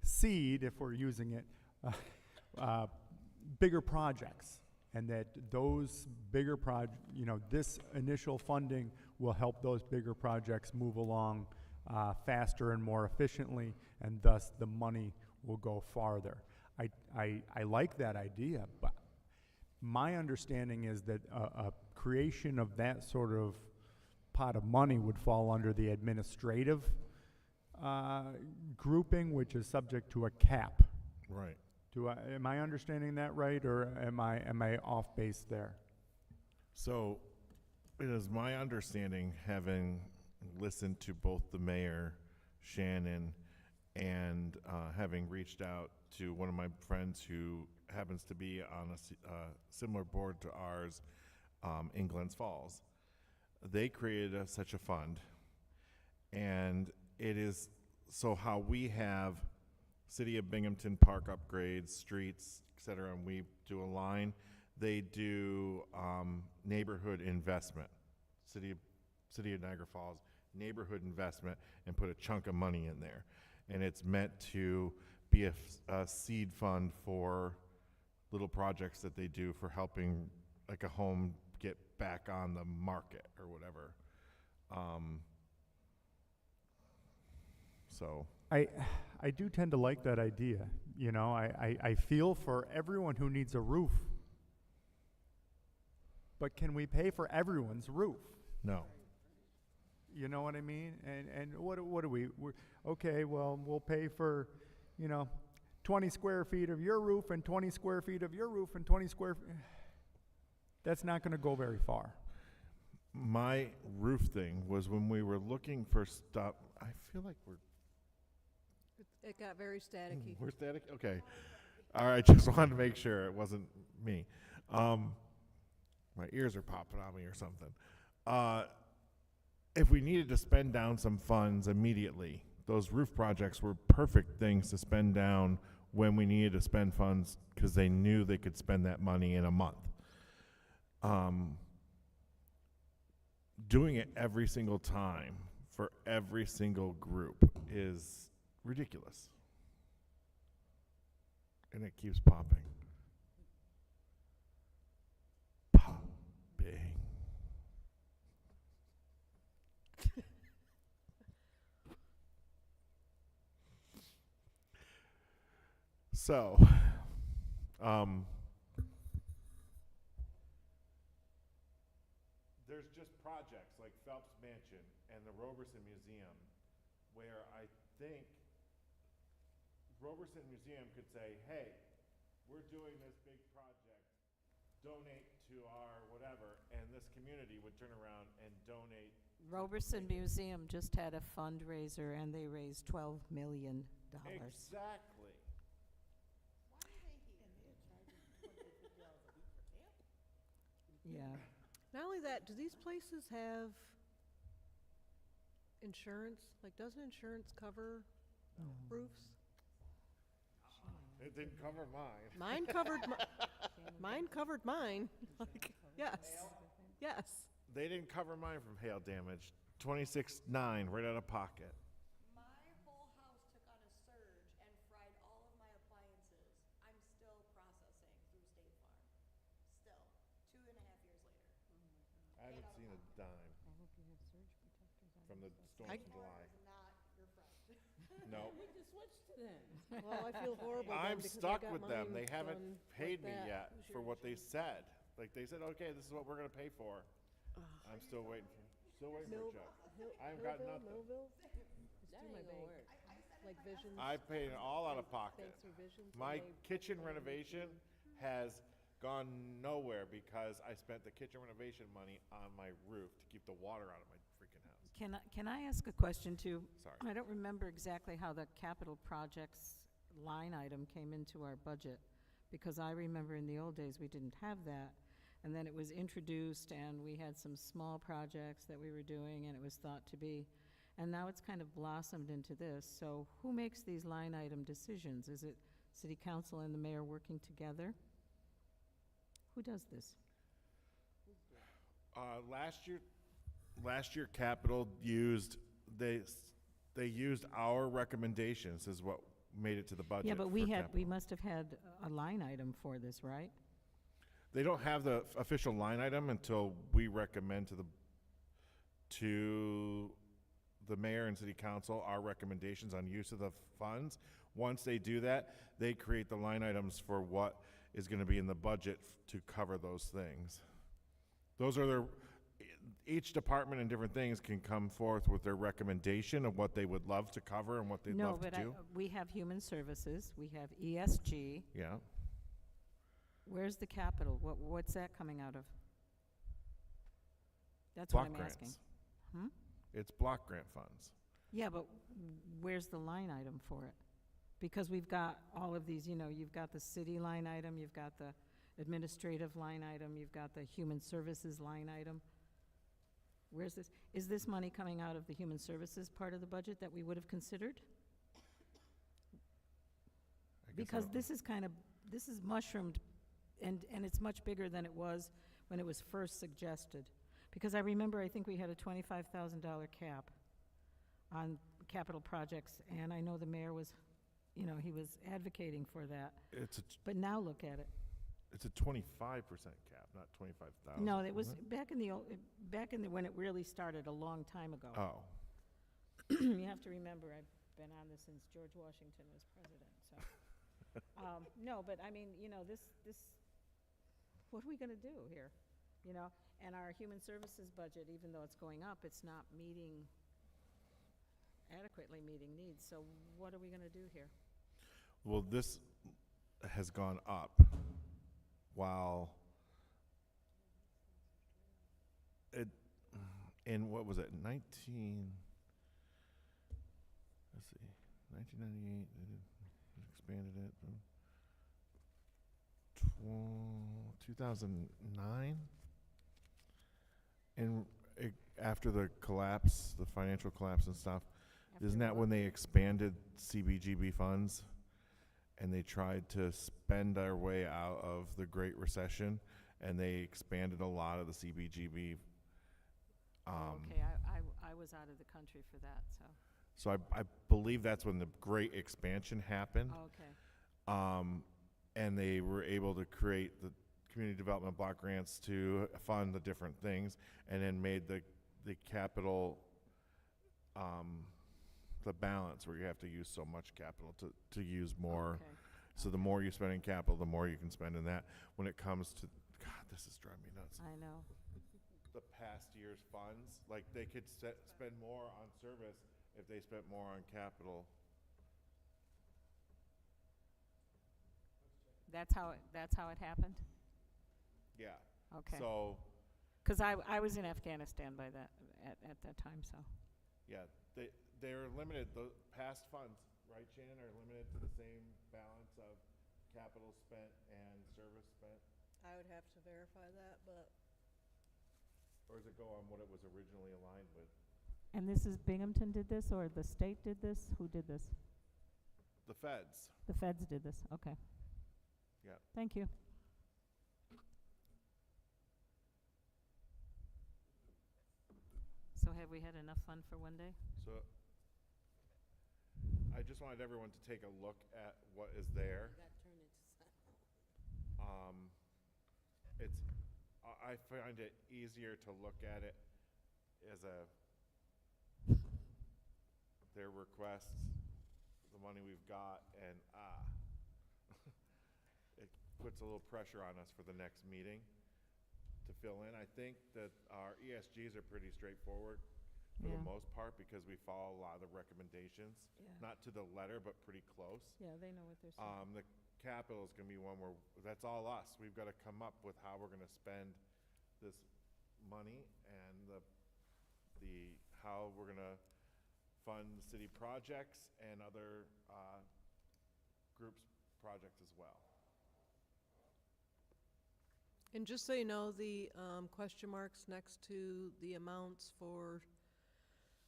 seed, if we're using it, bigger projects. And that those bigger this initial funding will help those bigger projects move along faster and more efficiently, and thus the money will go farther. I like that idea, but my understanding is that a creation of that sort of pot of money would fall under the administrative grouping, which is subject to a cap. Right. Am I understanding that right, or am I off base there? So it is my understanding, having listened to both the mayor, Shannon, and having reached out to one of my friends who happens to be on a similar board to ours in Glens Falls, they created such a fund, and it is so how we have City of Binghamton park upgrades, streets, et cetera, and we do a line. They do neighborhood investment. City of Niagara Falls neighborhood investment and put a chunk of money in there. And it's meant to be a seed fund for little projects that they do for helping like a home get back on the market or whatever. So I do tend to like that idea. You know, I feel for everyone who needs a roof. But can we pay for everyone's roof? no. You know what I mean? And what do we're, okay, well, we'll pay for, 20 square feet of your roof and 20 square feet of your roof and 20 square feet. That's not going to go very far. My roof thing was when we were looking for stuff. I feel like It got very staticky. we're static. Okay, all right. Just wanted to make sure it wasn't me. My ears are popping on me or something. If we needed to spend down some funds immediately, those roof projects were perfect things to spend down when we needed to spend funds because they knew they could spend that money in a month. Doing it every single time for every single group is ridiculous. And it keeps popping. Popping. So, there's just projects like Phelps Mansion and the Roberson Museum where I think Roberson Museum could say, hey, we're doing this big project, donate to our whatever, and this community would turn around and donate. Roberson Museum just had a fundraiser and they raised $12 million. Exactly. Yeah. Not only that, do these places have insurance? Like, doesn't insurance cover roofs? It didn't cover mine. Mine covered mine covered mine. Like, yes. Yes. They didn't cover mine from hail damage. 26.9 right out of pocket. My whole house took on a surge and fried all of my appliances. I'm still processing through State Farm. Still, 2.5 years later. I haven't seen a dime from the storm in July. Is not your friend. No. We just switched to them. Well, I feel horrible. then I'm because I stuck got with them. mine They haven't done paid like me that. yet for what they said. Like they said, okay, this is what we're gonna pay for. I'm still waiting for a check. I haven't got nothing. Millville? It's through my bank. Like Visions. I paid it all out of pocket. Banks through Visions. My kitchen renovation has gone nowhere because I spent the kitchen renovation money on my roof to keep the water out of my freaking house. Can I ask a question too? Sorry. I don't remember exactly how the capital projects line item came into our budget, because I remember in the old days we didn't have that. And then it was introduced and we had some small projects that we were doing and it was thought to be, and now it's kind of blossomed into this. So who makes these line item decisions? Is it City Council and the mayor working together? Who does this? Last year capital used, they used our recommendations is what made it to the budget. Yeah, but for we capital. must have had a line item for this, right? They don't have the official line item until we recommend to the mayor and city council our recommendations on use of the funds. Once they do that, they create the line items for what is going to be in the budget to cover those things. Those are each department and different things can come forth with their recommendation of what they would love to cover and what they'd No, love to but do. we have human services, we have ESG. Yeah. Where's the capital? What's that coming out of? That's Block what I'm grants. asking. Hmm? It's block grant funds. Yeah, but where's the line item for it? Because we've got all of these, you've got the city line item, you've got the administrative line item, you've got the human services line item. Where's this? Is this money coming out of the human services part of the budget that we would have considered? Because this is mushroomed, and it's much bigger than it was when it was first suggested. Because I remember, I think we had a $25,000 cap. on capital projects, and I know the mayor was, you know, he was advocating for that. But now look at it. It's a 25% cap, not 25,000. No, it was isn't back in the, when it really started a long time ago. Oh, You have to remember, I've been on this since George Washington was president, so. No, but I mean, you know, this, what are we gonna do here? You know, and our human services budget, even though it's going up, it's not adequately meeting needs, so what are we gonna do here? well, this has gone up while it, in what was it, 1998, they expanded it from 2009, and after the collapse, the financial collapse and stuff, isn't that when they expanded CBGB funds and they tried to spend their way out of the Great Recession, and they expanded a lot of the CBGB? Okay, I was out of the country for that, so. So I believe that's when the great expansion happened. Okay. And they were able to create the community development block grants to fund the different things, and then made the capital, the balance where you have to use so much capital to use more. Okay. So the more you spend in capital, the more you can spend in that. When it comes to, God, this is driving me nuts. I know. The past year's funds, like they could spend more on service if they spent more on capital. That's how it happened? Yeah. Okay. So, Because I was in Afghanistan by that, at that time, so. yeah, they're limited, the past funds, right, Shannon, are limited to the same balance of capital spent and service spent? I would have to verify that, but Or does it go on what it was originally aligned with? And this is Binghamton did this, or the state did this? Who did this? The feds. The feds did this, okay. Yeah. Thank you. So have we had enough fun for one day? So, I just wanted everyone to take a look at what is there. I find it easier to look at it as their requests, the money we've got, and it puts a little pressure on us for the next meeting to fill in. I think that our ESGs are pretty straightforward for the most part, because we follow a lot of the recommendations, not to the letter, but pretty close. Yeah, they know what they're saying. The capital is going to be one where that's all us. We've got to come up with how we're going to spend this money, and the how we're going to fund city projects and other groups' projects as well. And just so you know, the question marks next to the amounts for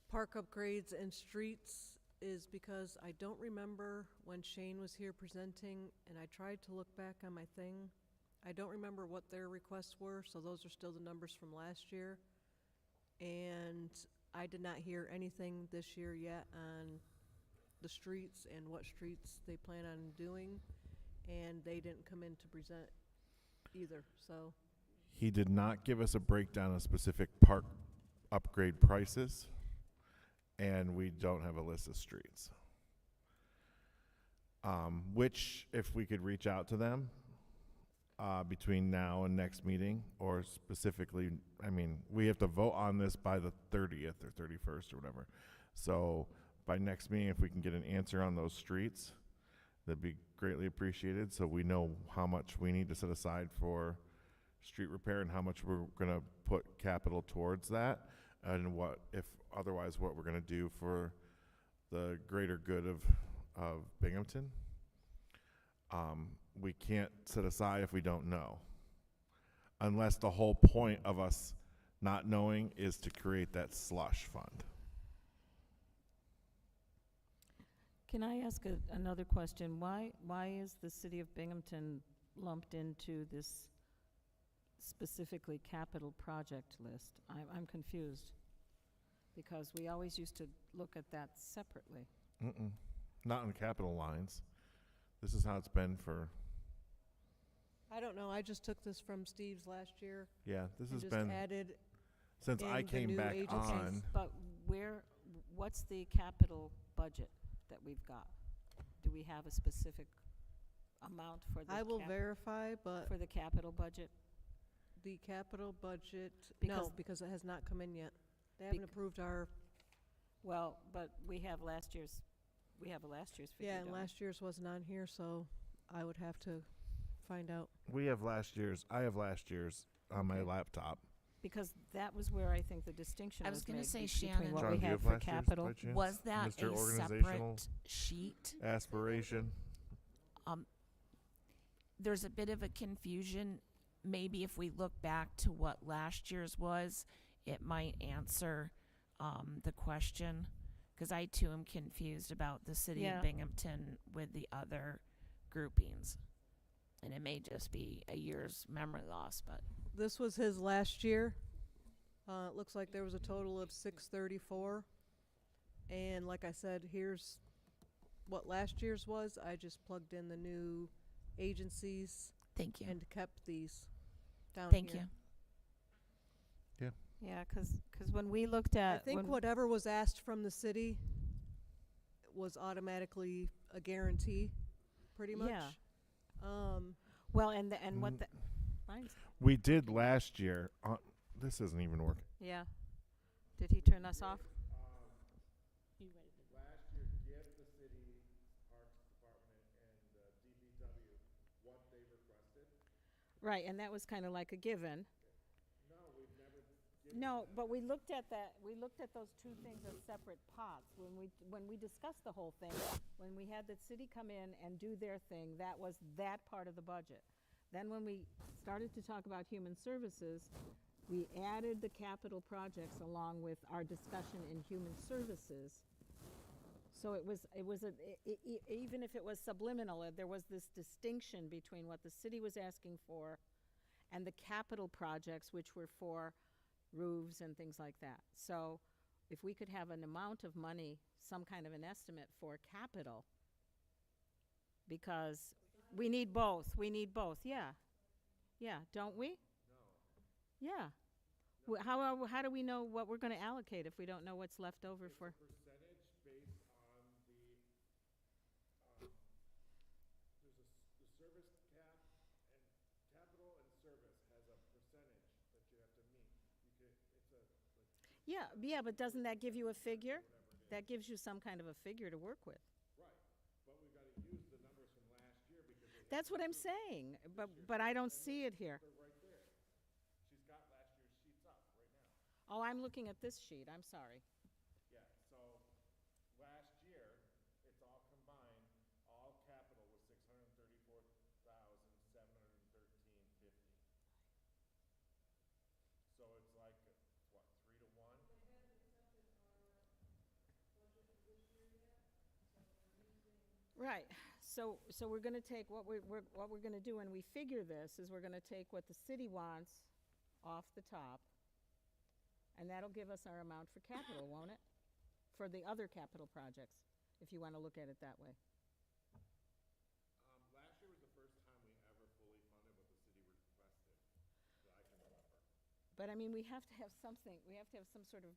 park upgrades and streets is because I don't remember when Shane was here presenting, and I tried to look back on my thing. I don't remember what their requests were, so those are still the numbers from last year. And I did not hear anything this year yet on the streets and what streets they plan on doing, and they didn't come in to present either, so. He did not give us a breakdown of specific park upgrade prices, and we don't have a list of streets. Which, if we could reach out to them between now and next meeting, or specifically, I mean, we have to vote on this by the 30th or 31st or whatever. So by next meeting, if we can get an answer on those streets, that'd be greatly appreciated, so we know how much we need to set aside for street repair and how much we're gonna put capital towards that, and what, if otherwise, what we're gonna do for the greater good of Binghamton. We can't set aside if we don't know, unless the whole point of us not knowing is to create that slush fund. Can I ask another question? Why is the city of Binghamton lumped into this specifically capital project list? I'm confused. Because we always used to look at that separately. Mm-mm. Not on capital lines. This is how it's been for, I don't know, I just took this from Steve's last year. yeah, this and has just been, added since I in the came new back agencies. on. But what's the capital budget that we've got? Do we have a specific amount for the I will verify, but for the capital budget? the capital budget, Because- no, because it has not come in yet. They haven't Bec- approved our, Well, but we have last year's figure, yeah, and don't we? last year's wasn't on here, so I would have to find out. We have last year's, I have last year's on my Okay. laptop. Because that was where I think the distinction I was was gonna made say, between Shannon- what John, we do you had have for last year's capital. by chance? Was that Mr. a Organizational separate sheet? Aspiration. There's a bit of a confusion. Maybe if we look back to what last year's was, it might answer the question. Because I too am confused about the city Yeah. of Binghamton with the other groupings. And it may just be a year's memory loss, but This was his last year. It looks like there was a total of 634. And like I said, here's what last year's was. I just plugged in the new agencies thank you. and kept these down Thank here. you. Yeah, because when we looked at I think when- whatever was asked from the city was automatically a guarantee, pretty much. Yeah. Um, well, and what Mm. the mine's We did last year. This isn't even working. yeah. Did he turn us off? Last year, give the city parks department and the DPW what they requested. Right, and that was kind of like a given. No, but we looked at that. We looked at those two things as separate pots when we discussed the whole thing. When we had the city come in and do their thing, that was that part of the budget. Then when we started to talk about human services, we added the capital projects along with our discussion in human services. So it was even if it was subliminal, there was this distinction between what the city was asking for and the capital projects, which were for roofs and things like that. So if we could have an amount of money, some kind of an estimate for capital, because we need both. Yeah. Yeah, don't we? No. Yeah. How do we know what we're going to allocate if we don't know what's left over for? Percentage based on the, there's the service cap, and capital and service has a percentage that you have to meet. Yeah, but doesn't that give you a figure? That gives you some kind of a figure to work with. Right, but we gotta use the numbers from last year because they. That's what I'm saying, but I don't see it here. They're right there. She's got last year's sheets up right now. Oh, I'm looking at this sheet, I'm sorry. Yeah, so last year, it's all combined, all capital was $634,713.50. So it's like, what, 3-to-1? Right, so we're gonna take, what we're gonna do when we figure this is we're gonna take what the city wants off the top, and that'll give us our amount for capital, won't it? For the other capital projects, if you wanna look at it that way. Last year was the first time we ever fully funded what the city requested, that I can remember. But I mean, we have to have something, we have to have some sort of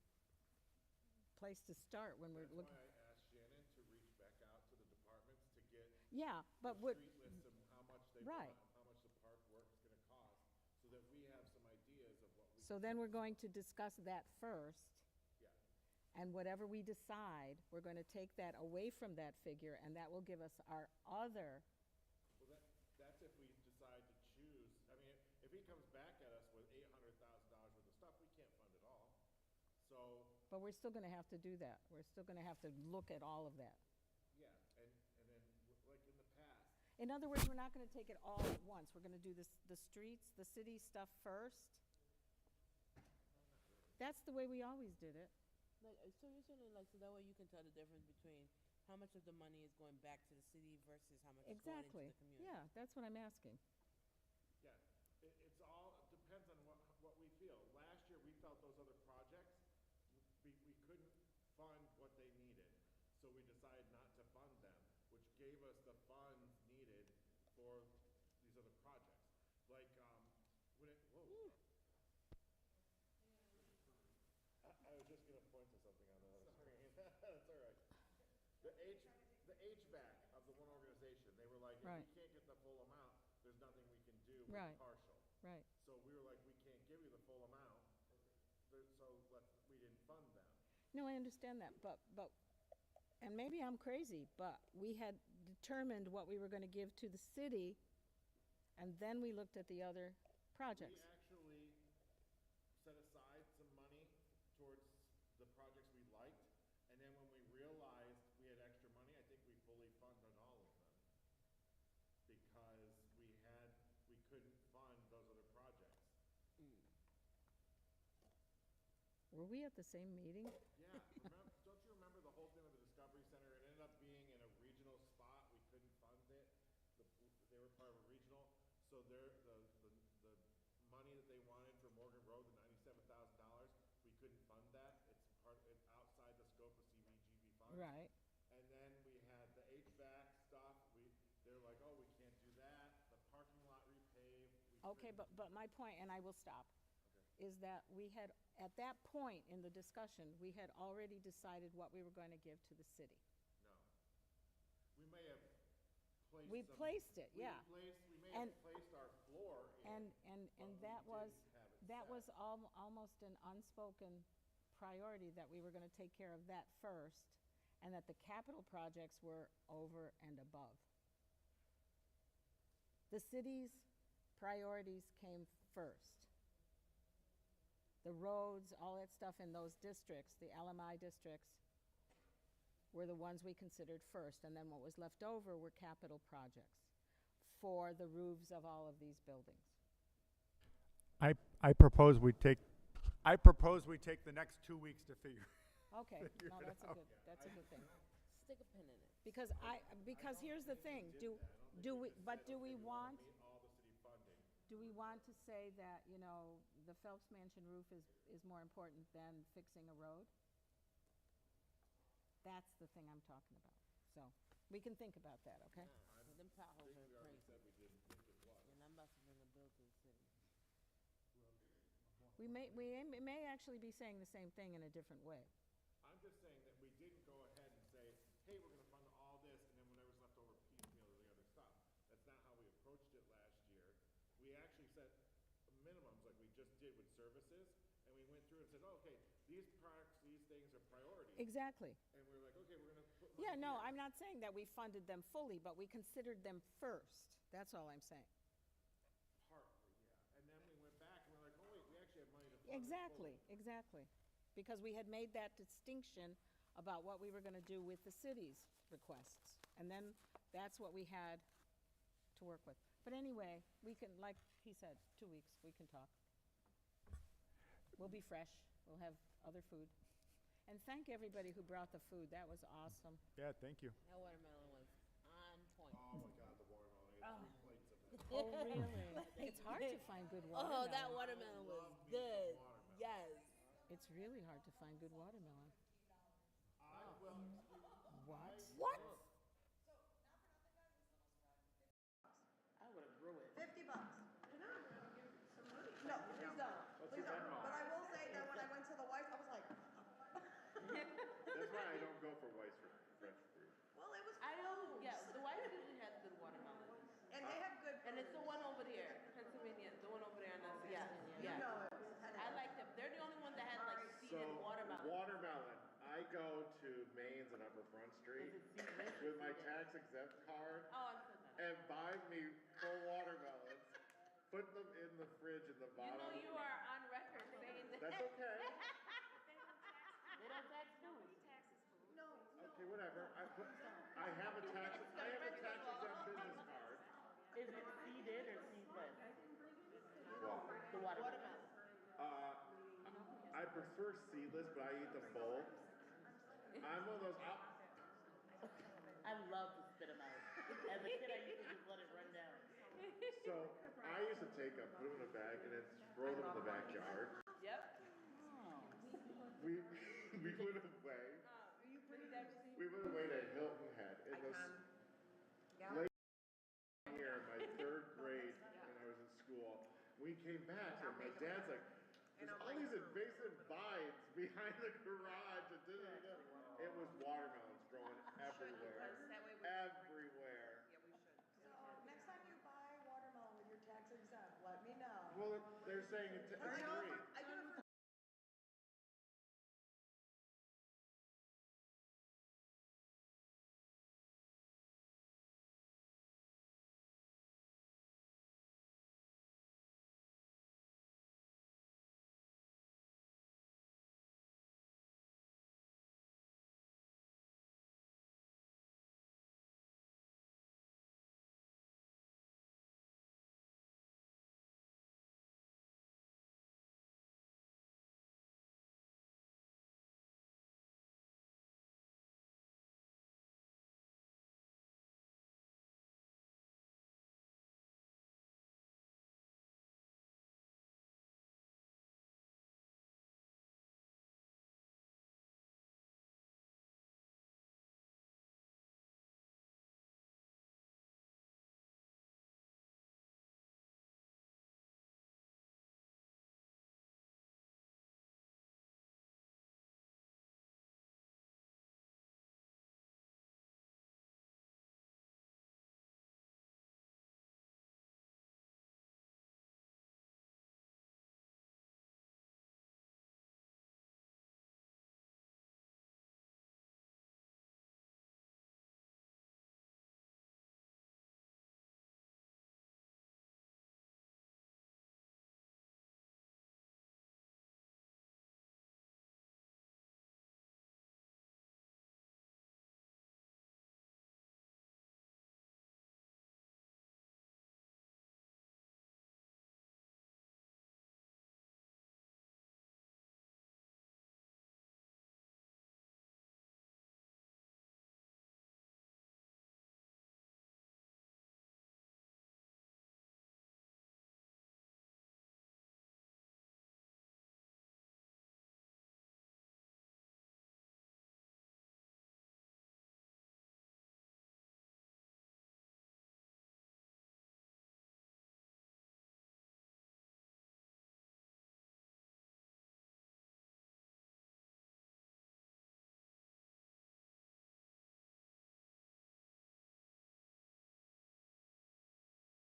place to start when we're looking. That's why I asked Shannon to reach back out to the departments to get Yeah, but the what, street list of how much they Right. want, how much the park work is gonna cost, so that we have some ideas of what we. so then we're going to discuss that first. Yeah. And whatever we decide, we're gonna take that away from that figure, and that will give us our other. Well, that's if we decide to choose, I mean, if he comes back at us with $800,000 worth of stuff, we can't fund it all. So, But we're still gonna have to do that. We're still gonna have to look at all of that. yeah, and then, like in the past. In other words, we're not gonna take it all at once. We're gonna do the streets, the city stuff first. That's the way we always did it. Like, so you're saying, like, so that way you can tell the difference between how much of the money is going back to the city versus how much is going into Exactly. the community? Yeah, that's what I'm asking. Yeah, it's all, depends on what we feel. Last year, we felt those other projects, we couldn't fund what they needed. So we decided not to fund them, which gave us the funds needed for these other projects. Like, when it, whoa. I was just gonna point to something on the other screen. That's all right. The HVAC of the one organization, they were like, if Right. we can't get the full amount, there's nothing we can do with Right. partial. Right. So we were like, we can't give you the full amount, we didn't fund them. No, I understand that, but, and maybe I'm crazy, but we had determined what we were gonna give to the city, and then we looked at the other projects. We actually set aside some money towards the projects we liked, and then when we realized we had extra money, I think we fully funded all of them. Because we couldn't fund those other projects. Were we at the same meeting? Yeah, don't you remember the whole thing with the Discovery Center? It ended up being in a regional spot, we couldn't fund it. They were part of a regional, so the money that they wanted for Morgan Road, the $97,000, we couldn't fund that. It's outside the scope of CVGB funds. Right. And then we had the HVAC stuff, they're like, oh, we can't do that. The parking lot repave. Okay, but my point, and I will stop, is that we had, at that point in the discussion, we had already decided what we were going to give to the city. No. We may have placed We placed it, yeah. We may And- have placed our floor in. And but that we was, didn't have it that set. was almost an unspoken priority, that we were gonna take care of that first, and that the capital projects were over and above. The city's priorities came first. The roads, all that stuff in those districts, the LMI districts, were the ones we considered first, and then what was left over were capital projects for the roofs of all of these buildings. I propose we take the next 2 weeks to figure. Okay, Figure no, it that's a out. good, that's a good thing. Stick a pin in it. Because here's the thing, do we want, Meet all the city funding. do we want to say that, you know, the Phelps Mansion roof is more important than fixing a road? That's the thing I'm talking about. So, we can think about that, okay? Them potholes are We already crazy. said we didn't think it was. And I'm about to bring a bill to the city. We may actually be saying the same thing in a different way. I'm just saying that we didn't go ahead and say, hey, we're gonna fund all this, and then whatever's left over piecemeal to the other stuff. That's not how we approached it last year. We actually set minimums like we just did with services, and we went through and said, oh, okay, these products, these things are priorities. Exactly. And we were like, okay, we're gonna put money Yeah, no, here. I'm not saying that we funded them fully, but we considered them first. That's all I'm saying. Partly, yeah. And then we went back and we're like, oh, wait, we actually have money to fund it Exactly, fully. exactly. Because we had made that distinction about what we were gonna do with the city's requests. And then that's what we had to work with. But anyway, we can, like he said, 2 weeks, we can talk. We'll be fresh, we'll have other food. And thank everybody who brought the food, that was awesome. Yeah, thank you. That watermelon was on point. Oh my God, the watermelon, I ate 3 plates of it. Oh, really? It's hard to find good watermelon. Oh, that watermelon was love me some good. watermelon. Yes. It's really hard to find good watermelon. I will. What? What? I would have grew it. $50. No, we're gonna give some money. No, please don't. What's Please your don't. Venmo? But I will say that when I went to the wife, I was like, That's why I don't go for whites for fresh fruit. well, it was I don't, close. yeah, the white usually has good watermelon. And they have good. And it's the one over there, Pennsylvania, the one over there on the, yeah, You yeah. know it. I like them. They're the only one that has like seeded watermelon. Watermelon. I go to Maine's on Upper Front Street Is it seedless or with my seeded? tax exempt card Oh, I'm so done. and buy me full watermelons, put them in the fridge in the You bottom. know you are on record saying that. That's okay. They don't tax food. Okay, whatever. I have a tax exempt business card. Is it seeded or seedless? Well, The watermelon. I prefer seedless, but I eat them both. I'm one of those. I love to spit them out. As a kid, I used to just let it run down. So I used to take them, put them in a bag, and then throw them in the backyard. Yep. We we went away. You pretty that We went away to Hilton Head in the late year, my third grade, when I was in school. We came back and my dad's like, there's all these invasive vines behind the garage. And da-da-da-da. It was watermelons growing everywhere. Everywhere. So next time you buy watermelon with your tax exempt, let me know. Well, they're saying it's free.